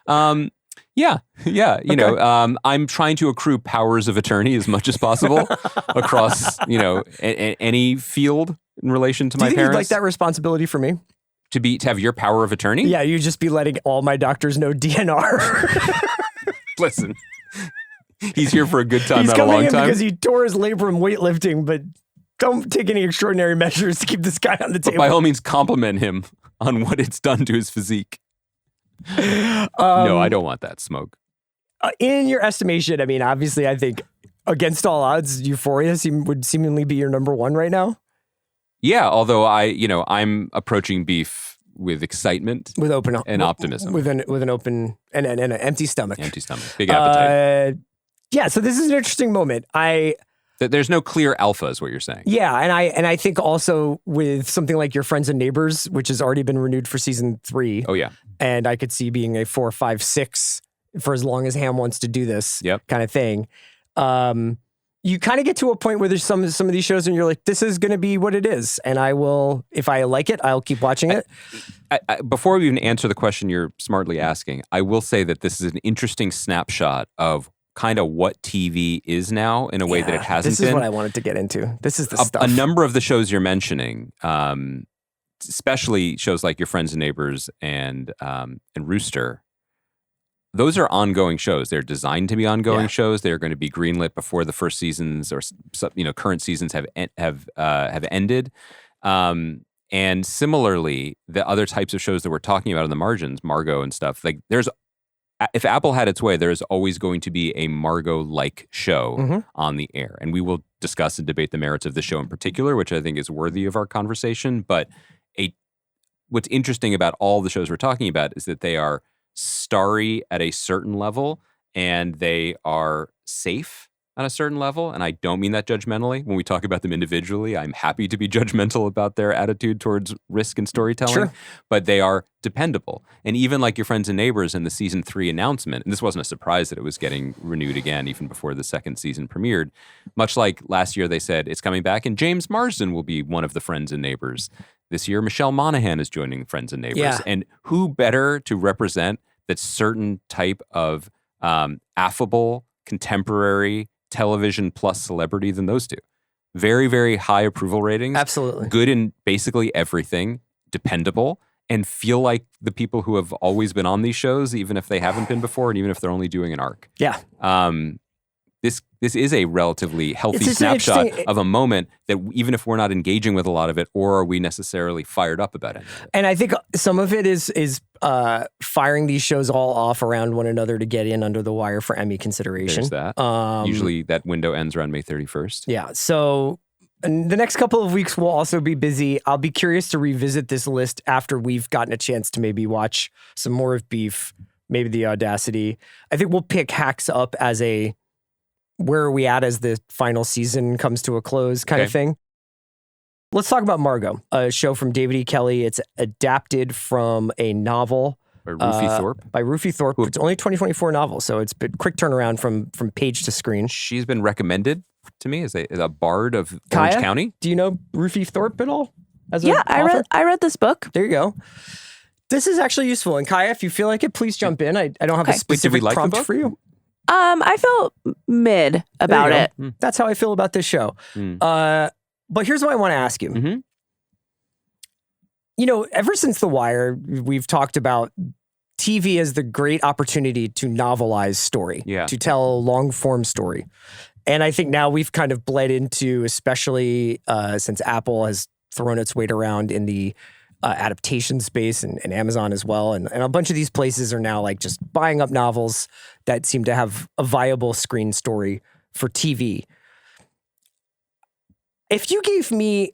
Yeah. You know, I'm trying to accrue powers of attorney as much as possible across, you know, any field in relation to my parents. Do you think you'd like that responsibility for me? To have your power of attorney? Yeah, you'd just be letting all my doctors know DNR. Listen, he's here for a good time, not a long time. He's coming in because he tore his labrum weightlifting, but don't take any extraordinary measures to keep this guy on the table. But by all means, compliment him on what it's done to his physique. No, I don't want that smoke. In your estimation, I mean, obviously, I think against all odds, Euphoria would seemingly be your number 1 right now. Yeah, although I'm approaching Beef with excitement, with open and optimism, with an open and an empty stomach, big appetite. Yeah, so this is an interesting moment. There's no clear alpha, is what you're saying. Yeah, and I think also with something like Your Friends and Neighbors, which has already been renewed for season 3. Oh yeah, and I could see being a 4, 5, 6 for as long as Ham wants to do this. Kind of thing. You kind of get to a point where there's some of these shows and you're like, this is going to be what it is. And I will, if I like it, I'll keep watching it. Before we even answer the question you're smartly asking, I will say that this is an interesting snapshot of kind of what TV is now in a way that it hasn't been. This is what I wanted to get into. This is the stuff. A number of the shows you're mentioning, especially shows like Your Friends and Neighbors and Rooster, those are ongoing shows. They're designed to be ongoing shows. They're going to be greenlit before the first seasons or current seasons have ended. And similarly, the other types of shows that we're talking about in the margins, Margo and stuff, like if Apple had its way, there is always going to be a Margo-like show on the air. And we will discuss and debate the merits of this show in particular, which I think is worthy of our conversation. But what's interesting about all the shows we're talking about is that they are starry at a certain level and they are safe on a certain level. And I don't mean that judgmentally. When we talk about them individually, I'm happy to be judgmental about their attitude towards risk and storytelling. Sure. But they are dependable. And even like Your Friends and Neighbors in the season 3 announcement, and this wasn't a surprise that it was getting renewed again even before the second season premiered, much like last year they said it's coming back and James Marsden will be one of the Friends and Neighbors. This year, Michelle Monaghan is joining Friends and Neighbors. Yeah. And who better to represent that certain type of affable, contemporary television plus celebrity than those two? Very, very high approval ratings. Absolutely. Good in basically everything, dependable, and feel like the people who have always been on these shows, even if they haven't been before and even if they're only doing an arc. Yeah. this is a relatively healthy It's just snapshot interesting- of a moment that even if we're not engaging with a lot of it, or are we necessarily fired up about it? And I think some of it is firing these shows all off around one another to get in under the wire for Emmy consideration. There's that. Usually that window ends around May 31st. Yeah. So and the next couple of weeks will also be busy. I'll be curious to revisit this list after we've gotten a chance to maybe watch some more of Beef, maybe The Audacity. I think we'll pick Hacks up as a where are we at as the final season comes to a close kind of thing. Let's talk about Margo, a show from David E. Kelley. It's adapted from a novel By Rufy Thorpe. By Rufy Thorpe. It's only a 2024 novel, so it's been quick turnaround from page to screen. She's been recommended to me as a bard of Orange Kaya, County. do you know Rufy Thorpe at all? Yeah, I read this book. There you go. This is actually useful. And Kaya, if you feel like it, please jump in. I don't have a Okay. Wait, did we specific like the prompt book? for you. I felt mid about There it. you go. That's how I feel about this show. But here's what I want to ask you. Mhm. You know, ever since The Wire, we've talked about TV as the great opportunity to novelize story, to tell a long form story. And I think now we've kind of bled into, especially since Apple has thrown its weight around in the adaptation space and Amazon as well. And a bunch of these places are now like just buying up novels that seem to have a viable screen story for TV. If you gave me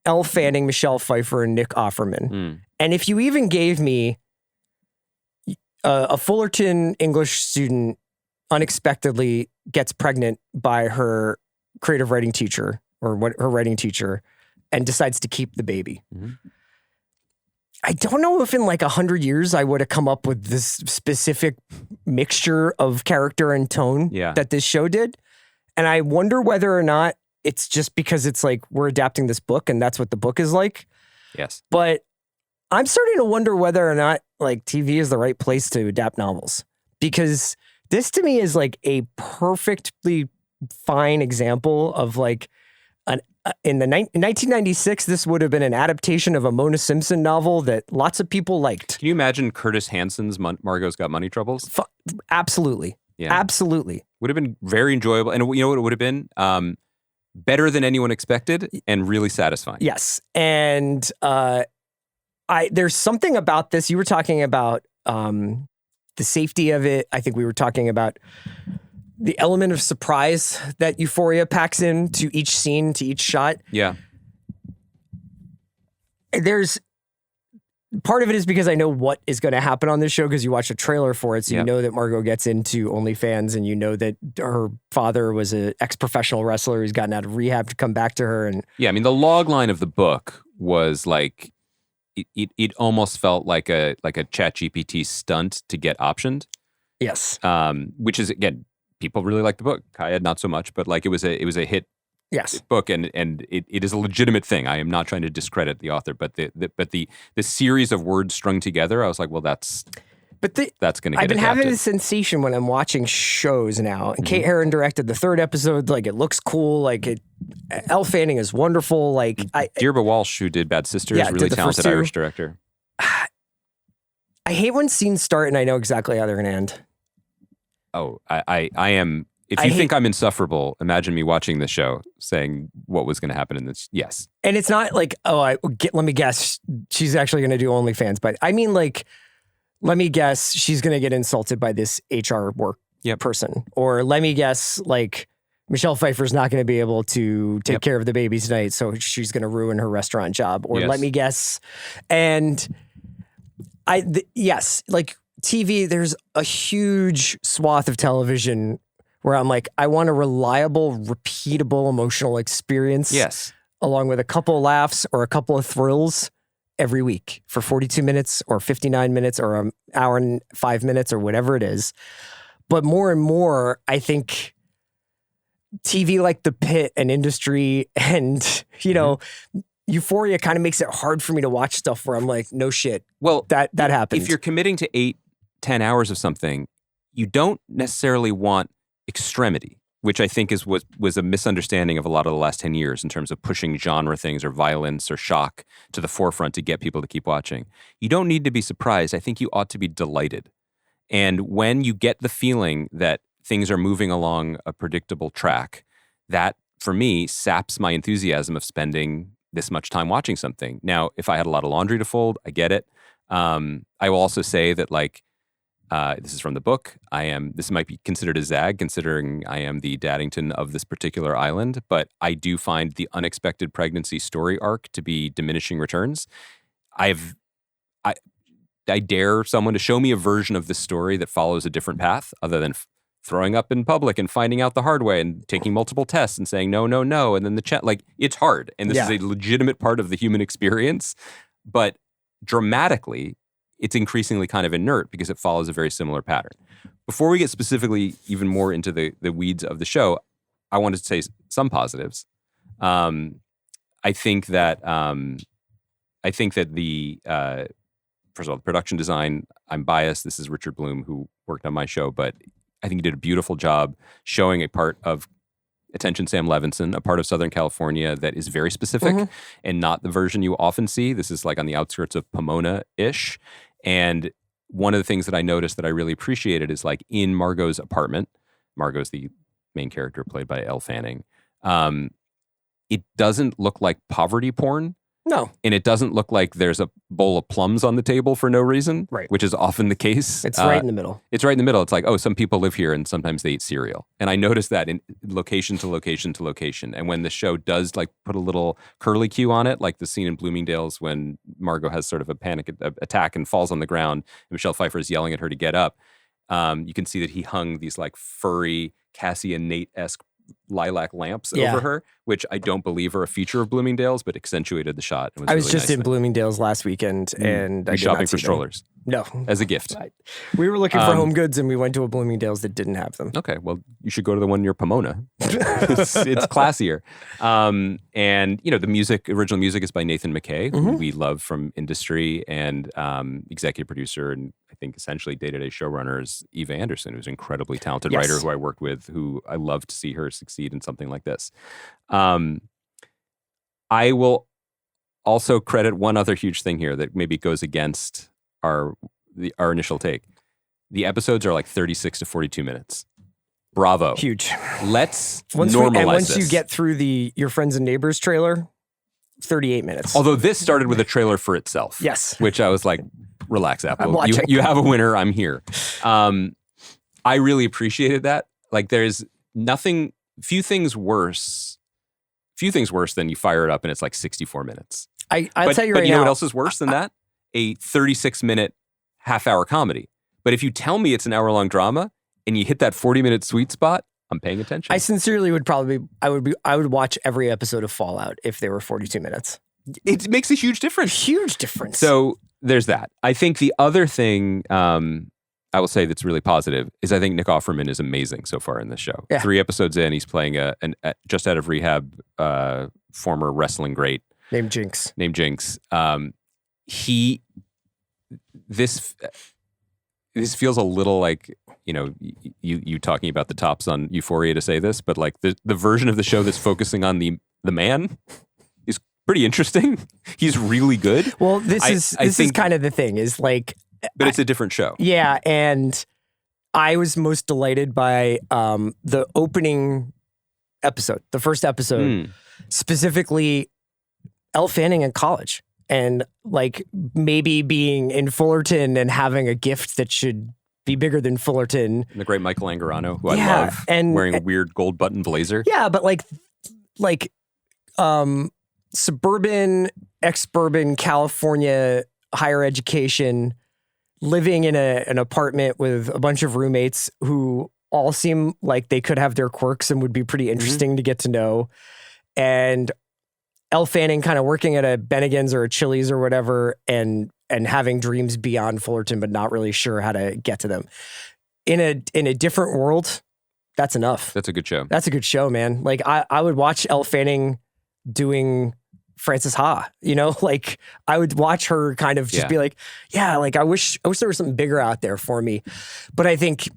Elle Fanning, Michelle Pfeiffer, and Nick Offerman, and if you even gave me a Fullerton English student unexpectedly gets pregnant by her creative writing teacher or her writing teacher and decides to keep the baby. I don't know if in like 100 years I would have come up with this specific mixture of character and tone that this show did. And I wonder whether or not it's just because it's like we're adapting this book and that's what the book is like. Yes. But I'm starting to wonder whether or not like TV is the right place to adapt novels, because this to me is like a perfectly fine example of like in 1996, this would have been an adaptation of a Mona Simpson novel that lots of people liked. Can you imagine Curtis Hanson's Margo's Got Money Troubles? Absolutely. Yeah. Absolutely. Would have been very enjoyable. And you know what it would have been? Better than anyone expected and really satisfying. Yes. And there's something about this. You were talking about the safety of it. I think we were talking about the element of surprise that Euphoria packs into each scene, to each shot. Yeah. There's part of it is because I know what is going to happen on this show because you watch a trailer for it. So you know that Margo gets into OnlyFans and you know that her father was an ex-professional wrestler who's gotten out of rehab to come back to her. And yeah, I mean, the log line of the book was like, it almost felt like a ChatGPT stunt to get optioned. Yes. Which is, again, people really like the book. Kaya, not so much, but like it was a hit book, and it is a legitimate thing. I am not trying to discredit the author, but the series of words strung together, I was like, well, that's going to get I've been having adapted. this sensation when I'm watching shows now. And Kate Herron directed the 3rd episode. Like, it looks cool. Like, Elle Fanning is wonderful. Like, Deirdre Walsh, who did Bad Sisters, did really the talented first two. Irish director. I hate when scenes start and I know exactly how they're going to end. Oh, I am. If you think I'm insufferable, imagine me watching this show saying what was going to happen in this. Yes. And it's not like, let me guess, she's actually going to do OnlyFans. But I mean, like, let me guess, she's going to get insulted by this HR work person. Or let me guess, like, Michelle Pfeiffer's not going to be able to take care of the baby tonight, so she's going to ruin her restaurant job. Or let me guess. And yes, like TV, there's a huge swath of television where I'm like, I want a reliable, repeatable emotional experience. Yes. Along with a couple of laughs or a couple of thrills every week for 42 minutes or 59 minutes or an hour and 5 minutes or whatever it is. But more and more, I think TV like The Pit and industry and, you know, Euphoria kind of makes it hard for me to watch stuff where I'm like, no shit. Well, that happens. If you're committing to 8-10 hours of something, you don't necessarily want extremity, which I think was a misunderstanding of a lot of the last 10 years in terms of pushing genre things or violence or shock to the forefront to get people to keep watching. You don't need to be surprised. I think you ought to be delighted. And when you get the feeling that things are moving along a predictable track, that for me saps my enthusiasm of spending this much time watching something. Now, if I had a lot of laundry to fold, I get it. I will also say that, like, this is from the book. This might be considered a zag, considering I am the Daddington of this particular island, but I do find the unexpected pregnancy story arc to be diminishing returns. I dare someone to show me a version of this story that follows a different path other than throwing up in public and finding out the hard way and taking multiple tests and saying no, no, no, and then the chat. Like, it's hard, and this is a legitimate part of the human experience, but dramatically, it's increasingly kind of inert because it follows a very similar pattern. Before we get specifically even more into the weeds of the show, I wanted to say some positives. I think that the first of all, the production design, I'm biased. This is Richard Bloom, who worked on my show, but I think he did a beautiful job showing a part of Attention Sam Levinson, a part of Southern California that is very specific and not the version you often see. This is like on the outskirts of Pomona-ish. And one of the things that I noticed that I really appreciated is, like, in Margo's apartment, Margo's the main character played by Elle Fanning, it doesn't look like poverty porn. No. And it doesn't look like there's a bowl of plums on the table for no reason, right, which is often the case. It's right in the middle. It's right in the middle. It's like, oh, some people live here and sometimes they eat cereal. And I noticed that in location to location to location. And when the show does, like, put a little curly cue on it, like the scene in Bloomingdale's when Margo has sort of a panic attack and falls on the ground and Michelle Pfeiffer is yelling at her to get up, you can see that he hung these, like, furry Cassie and Nate-esque lilac lamps over her, which I don't believe are a feature of Bloomingdale's, but accentuated the shot. I was really just in Bloomingdale's last weekend, and I did shopping not see for strollers. No, as a gift. We were looking for home goods, and we went to a Bloomingdale's that didn't have them. Okay, well, you should go to the one near Pomona. it's classier. And the original music is by Nathan McKay, who we love from industry, and executive producer, and I think essentially day-to-day showrunner is Eva Anderson, who's an incredibly talented writer who I worked with, who I love to see her succeed in something like this. I will also credit one other huge thing here that maybe goes against our initial take. The episodes are like 36 to 42 minutes. Bravo. Huge. Let's once normalize this. You get through the Your Friends and Neighbors trailer, 38 minutes. Although this started with a trailer for itself. Yes. Which I was like, relax, Apple. You have a winner. I'm here. I really appreciated that. Like, there's few things worse than you fire it up and it's like 64 minutes. I'll tell you right now. But you know what else is worse than that? A 36-minute half-hour comedy. But if you tell me it's an hour-long drama and you hit that 40-minute sweet spot, I'm paying attention. I sincerely would I would watch every episode of Fallout if they were 42 minutes. It makes a huge difference. Huge difference. So there's that. I think the other thing I will say that's really positive is I think Nick Offerman is amazing so far in this show. Yeah. 3 episodes in, he's playing a just out of rehab former wrestling great named Jinx. This feels a little like, you talking about the tops on Euphoria to say this, but like the version of the show that's focusing on the man is pretty interesting. He's really good. Well, this is kind of the thing is like, but it's a different show. Yeah, and I was most delighted by the opening episode, the first episode, specifically Elle Fanning in college. And like maybe being in Fullerton and having a gift that should be bigger than Fullerton. And the great Michael Angarano, who I love, and wearing a weird gold button blazer. Yeah, but like suburban, ex-suburban California higher education, living in an apartment with a bunch of roommates who all seem like they could have their quirks and would be pretty interesting to get to know. And Elle Fanning kind of working at a Bennigan's or a Chili's or whatever and having dreams beyond Fullerton, but not really sure how to get to them. In a different world, that's enough. That's a good show. That's a good show, man. Like I would watch Elle Fanning doing Frances Ha, like I would watch her kind of just be like, yeah, like I wish there was something bigger out there for me. But I think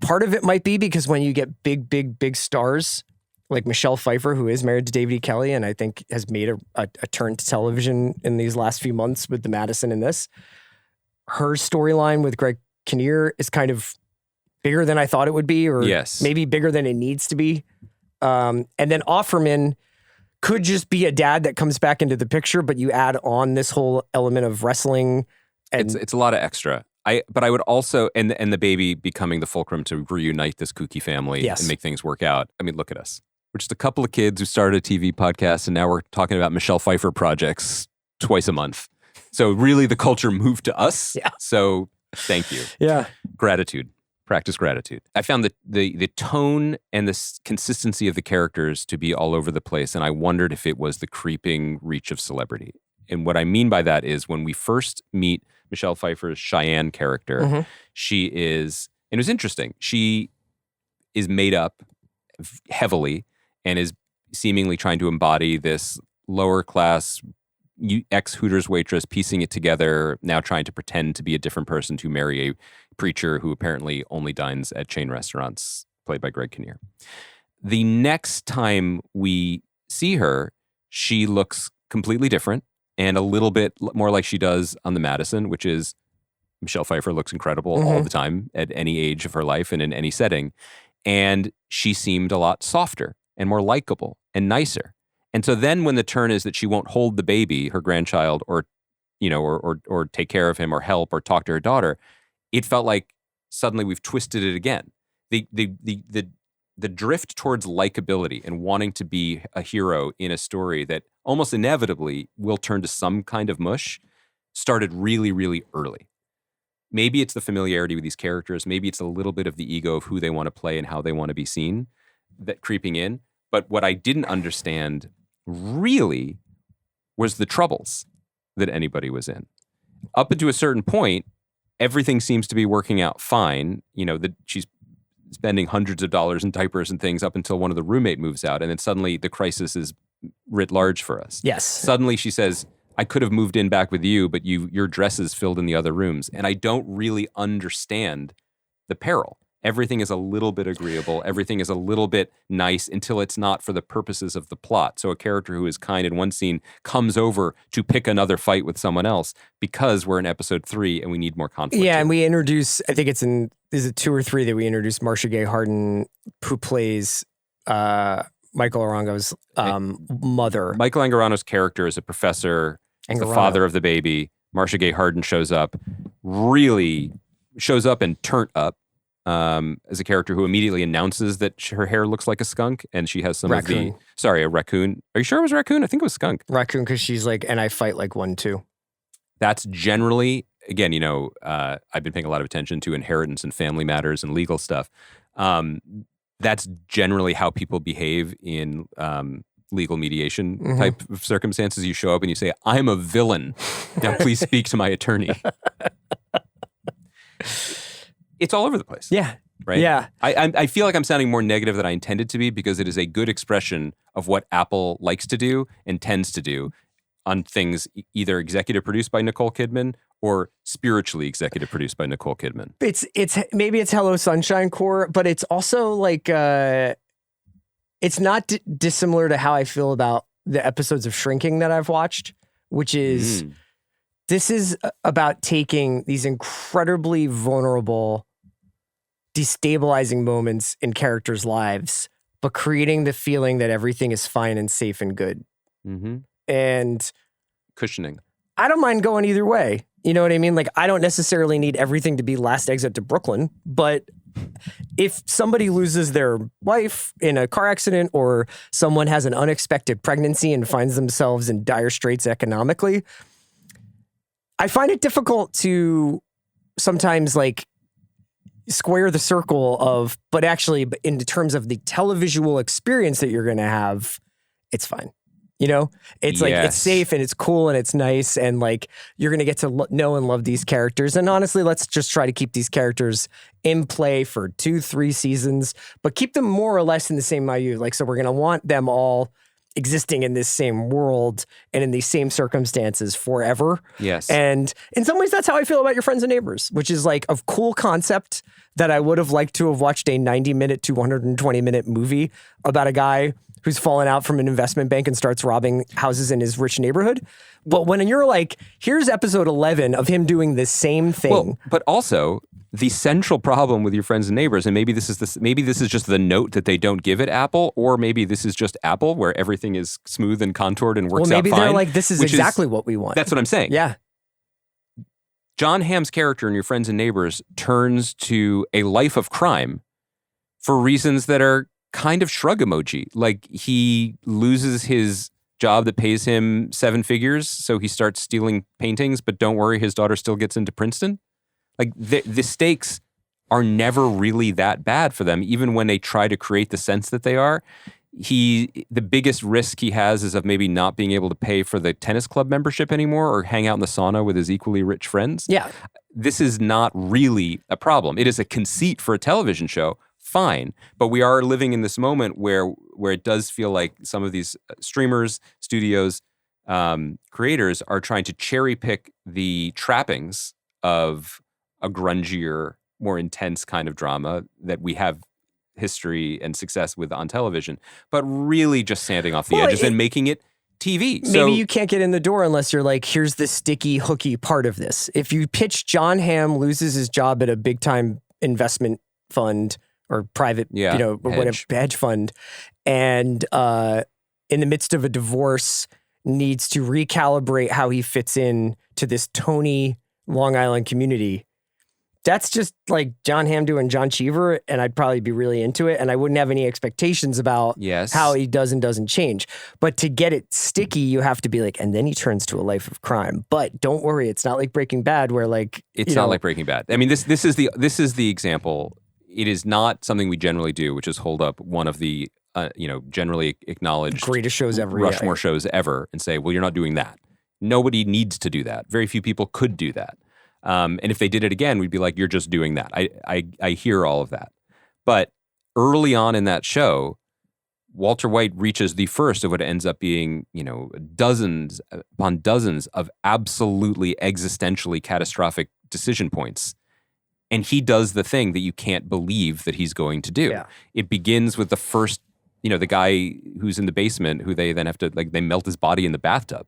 part of it might be because when you get big stars, like Michelle Pfeiffer, who is married to David E. Kelley, and I think has made a turn to television in these last few months with the Madison and this. Her storyline with Greg Kinnear is kind of bigger than I thought it would be, or Yes. maybe bigger than it needs to be. And then Offerman could just be a dad that comes back into the picture, but you add on this whole element of wrestling. And It's a lot of extra. But I would also, and the baby becoming the fulcrum to reunite this kooky family Yes. and make things work out. I mean, look at us. We're just a couple of kids who started a TV podcast, and now we're talking about Michelle Pfeiffer projects twice a month. So really, the culture moved to us. Yeah. So thank you. yeah. Gratitude. Practice gratitude. I found the tone and the consistency of the characters to be all over the place, and I wondered if it was the creeping reach of celebrity. And what I mean by that is when we first meet Michelle Pfeiffer's Cheyenne character, she is, and it was interesting, she is made up heavily and is seemingly trying to embody this lower class ex-Hooters waitress, piecing it together, now trying to pretend to be a different person to marry a preacher who apparently only dines at chain restaurants, played by Greg Kinnear. The next time we see her, she looks completely different and a little bit more like she does on the Madison, which is Michelle Pfeiffer looks incredible all the time at any age of her life and in any setting. And she seemed a lot softer and more likable and nicer. And so then when the turn is that she won't hold the baby, her grandchild, or, you know, or take care of him or help or talk to her daughter, it felt like suddenly we've twisted it again. The drift towards likability and wanting to be a hero in a story that almost inevitably will turn to some kind of mush started really, really early. Maybe it's the familiarity with these characters. Maybe it's a little bit of the ego of who they want to play and how they want to be seen that creeping in. But what I didn't understand really was the troubles that anybody was in. Up until a certain point, everything seems to be working out fine. You know, that she's spending hundreds of dollars in diapers and things up until one of the roommate moves out. And then suddenly the crisis is writ large for us. Yes. Suddenly she says, I could have moved in back with you, but your dresses filled in the other rooms. And I don't really understand the peril. Everything is a little bit agreeable. Everything is a little bit nice until it's not for the purposes of the plot. So a character who is kind in one scene comes over to pick another fight with someone else because we're in episode 3 and we need more conflict. Yeah, and we introduce, I think is it 2 or 3 that we introduce Marcia Gay Harden, who plays Michael Arango's mother. Michael Angarano's character is a professor, is the father of the baby. Marcia Gay Harden shows up and turned up. As a character who immediately announces that her hair looks like a skunk and she has some a raccoon. Are you sure it was raccoon? I think it was skunk. Raccoon, because she's like, and I fight like one too. That's generally, again, you know, I've been paying a lot of attention to inheritance and family matters and legal stuff. That's generally how people behave in legal mediation type of circumstances. You show up and you say, I'm a villain. Now please speak to my attorney. It's all over the place. Yeah. Right? Yeah. I feel like I'm sounding more negative than I intended to be because it is a good expression of what Apple likes to do and tends to do on things either executive produced by Nicole Kidman or spiritually executive produced by Nicole Kidman. It's maybe it's Hello Sunshine Core, but it's also like it's not dissimilar to how I feel about the episodes of Shrinking that I've watched, which is this is about taking these incredibly vulnerable, destabilizing moments in characters' lives, but creating the feeling that everything is fine and safe and good. And cushioning. I don't mind going either way. You know what I mean? Like, I don't necessarily need everything to be Last Exit to Brooklyn, but if somebody loses their wife in a car accident or someone has an unexpected pregnancy and finds themselves in dire straits economically, I find it difficult to sometimes like square the circle of, but actually in terms of the televisual experience that you're going to have, it's fine. You know, it's like, it's safe and it's cool and it's nice. And like, you're going to get to know and love these characters. And honestly, let's just try to keep these characters in play for 2-3 seasons, but keep them more or less in the same milieu. Like, so we're going to want them all existing in this same world and in these same circumstances forever. Yes. And in some ways, that's how I feel about Your Friends and Neighbors, which is like a cool concept that I would have liked to have watched a 90-minute to 120-minute movie about a guy who's fallen out from an investment bank and starts robbing houses in his rich neighborhood. But when you're like, here's episode 11 of him doing the same thing. Well, but also, the central problem with your friends and neighbors, and maybe this is just the note that they don't give at Apple, or maybe this is just Apple where everything is smooth and contoured and works out fine. Well, maybe they're like, this is exactly what we want. That's what I'm saying. Yeah. John Hamm's character in Your Friends and Neighbors turns to a life of crime for reasons that are kind of shrug emoji. Like, he loses his job that pays him 7 figures, so he starts stealing paintings, but don't worry, his daughter still gets into Princeton. Like, the stakes are never really that bad for them, even when they try to create the sense that they are. The biggest risk he has is of maybe not being able to pay for the tennis club membership anymore or hang out in the sauna with his equally rich friends. Yeah. This is not really a problem. It is a conceit for a television show, fine. But we are living in this moment where it does feel like some of these streamers, studios, creators are trying to cherry pick the trappings of a grungier, more intense kind of drama that we have history and success with on television, but really just sanding off the edges and making it TV. Maybe you can't get in the door unless you're like, here's the sticky, hooky part of this. If you pitch John Hamm loses his job at a big time investment fund or private, whatever, hedge fund, and in the midst of a divorce needs to recalibrate how he fits in to this Tony Long Island community. That's just like John Hamm doing John Cheever, and I'd probably be really into it, and I wouldn't have any expectations about how he does and doesn't change. But to get it sticky, you have to be like, and then he turns to a life of crime. But don't worry, it's not like Breaking Bad, where like it's not like Breaking Bad. I mean, this is the example. It is not something we generally do, which is hold up one of the generally acknowledged greatest shows ever, Rushmore shows ever, and say, well, you're not doing that. Nobody needs to do that. Very few people could do that. And if they did it again, we'd be like, you're just doing that. I hear all of that. But early on in that show, Walter White reaches the first of what ends up being, dozens upon dozens of absolutely existentially catastrophic decision points. And he does the thing that you can't believe that he's going to do. Yeah. It begins with the first, the guy who's in the basement, who they then have to, they melt his body in the bathtub.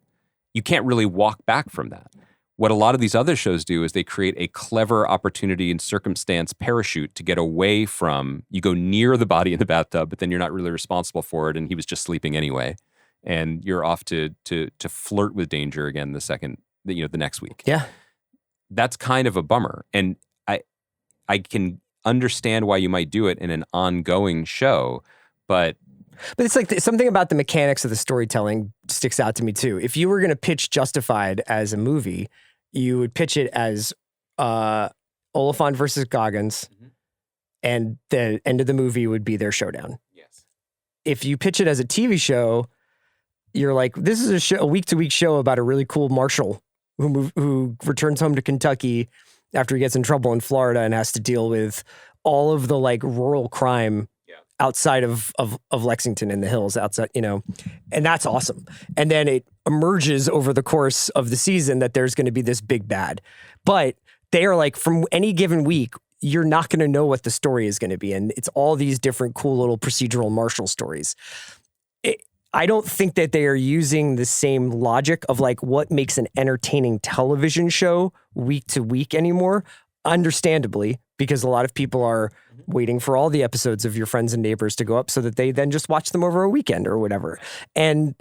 You can't really walk back from that. What a lot of these other shows do is they create a clever opportunity and circumstance parachute to get away from, you go near the body in the bathtub, but then you're not really responsible for it, and he was just sleeping anyway. And you're off to flirt with danger again the next week. Yeah. That's kind of a bummer. And I can understand why you might do it in an ongoing show, but it's like something about the mechanics of the storytelling sticks out to me too. If you were going to pitch Justified as a movie, you would pitch it as Oliphant versus Goggins, and the end of the movie would be their showdown. Yes. If you pitch it as a TV show, you're like, this is a week-to-week show about a really cool marshal who returns home to Kentucky after he gets in trouble in Florida and has to deal with all of the rural crime outside of Lexington in the hills outside, and that's awesome. And then it emerges over the course of the season that there's going to be this big bad. But they are like, from any given week, you're not going to know what the story is going to be. And it's all these different cool little procedural Marshall stories. I don't think that they are using the same logic of what makes an entertaining television show week to week anymore. Understandably, because a lot of people are waiting for all the episodes of Your Friends and Neighbors to go up so that they then just watch them over a weekend or whatever. And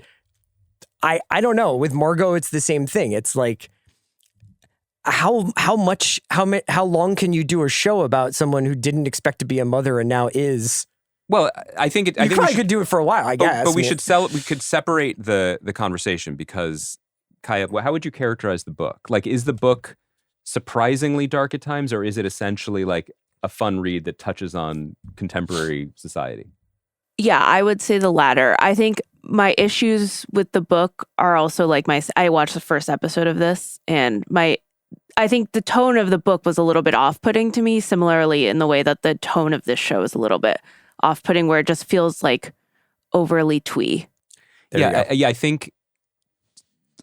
I don't know, with Margo, it's the same thing. It's like, how long can you do a show about someone who didn't expect to be a mother and now is? Well, I think you probably could do it for a while, I guess. But we could separate the conversation, because Kaya, how would you characterize the book? Is the book surprisingly dark at times, or is it essentially a fun read that touches on contemporary society? Yeah, I would say the latter. I think my issues with the book are also I watched the first episode of this, and I think the tone of the book was a little bit off-putting to me, similarly in the way that the tone of this show is a little bit off-putting, where it just feels overly twee. I think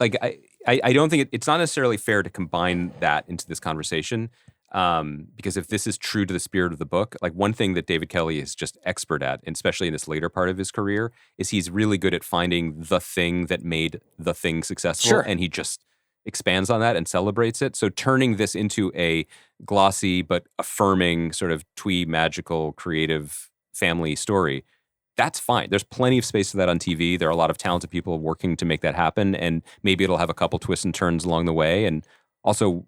I don't think it's not necessarily fair to combine that into this conversation, because if this is true to the spirit of the book, one thing that David Kelly is just expert at, and especially in this later part of his career, is he's really good at finding the thing that made the thing successful, and he just expands on that and celebrates it. So turning this into a glossy but affirming sort of twee, magical, creative family story, that's fine. There's plenty of space for that on TV. There are a lot of talented people working to make that happen, and maybe it'll have a couple twists and turns along the way. And also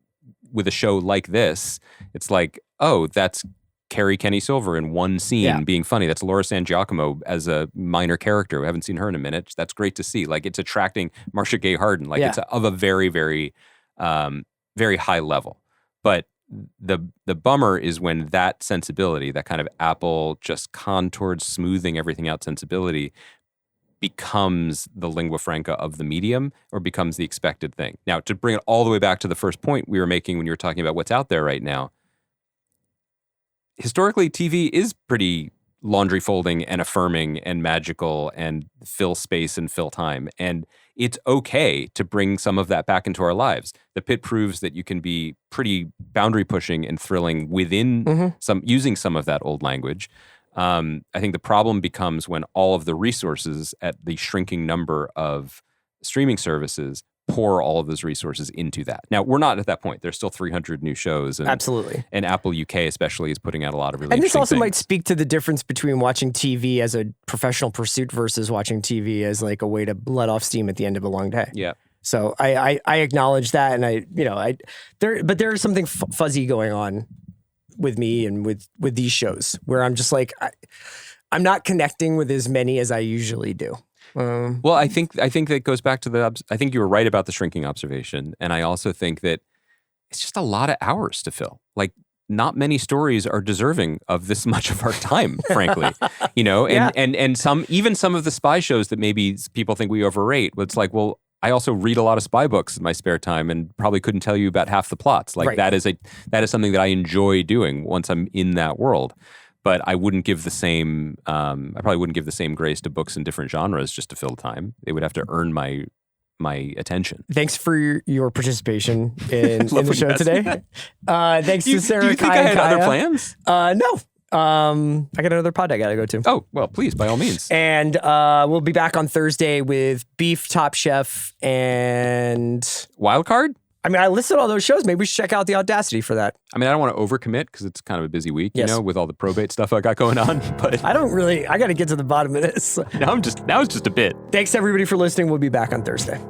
with a show like this, it's like, oh, that's Carrie Kenny Silver in one scene being funny. That's Laura San Giacomo as a minor character. We haven't seen her in a minute. That's great to see. Like, it's attracting Marcia Gay Harden. Like, it's of a very, very, very high level. But the bummer is when that sensibility, that kind of Apple just contoured, smoothing everything out sensibility, becomes the lingua franca of the medium or becomes the expected thing. Now, to bring it all the way back to the first point we were making when you were talking about what's out there right now, historically, TV is pretty laundry folding and affirming and magical and fill space and fill time. And it's okay to bring some of that back into our lives. The Pit proves that you can be pretty boundary pushing and thrilling within using some of that old language. I think the problem becomes when all of the resources at the shrinking number of streaming services pour all of those resources into that. Now, we're not at that point. There's still 300 new shows. And, absolutely. And Apple UK especially is putting out a lot of really And this also things. might speak to the difference between watching TV as a professional pursuit versus watching TV as like a way to let off steam at the end of a long day. Yeah. So I acknowledge that, and there is something fuzzy going on with me and with these shows where I'm just like, I'm not connecting with as many as I usually do. Well, I think that goes back to I think you were right about the shrinking observation. And I also think that it's just a lot of hours to fill. Like, not many stories are deserving of this much of our time, frankly, and some of the spy shows that maybe people think we overrate. It's like, well, I also read a lot of spy books in my spare time and probably couldn't tell you about half the plots. Like, that is something that I enjoy doing once I'm in that world. But I wouldn't give the same. I probably wouldn't give the same grace to books in different genres just to fill time. They would have to earn my attention. Thanks for your participation in the show today. Thanks to Sarah. Do you think I had other plans? No. I got another pod I got to go to. Oh, well, please, by all means. And we'll be back on Thursday with Beef, Top Chef, and Wildcard. I mean, I listed all those shows. Maybe we should check out the Audacity for that. I mean, I don't want to overcommit because it's kind of a busy week, with all the probate stuff I got going on. But I got to get to the bottom of this. Now it's just a bit. Thanks everybody for listening. We'll be back on Thursday.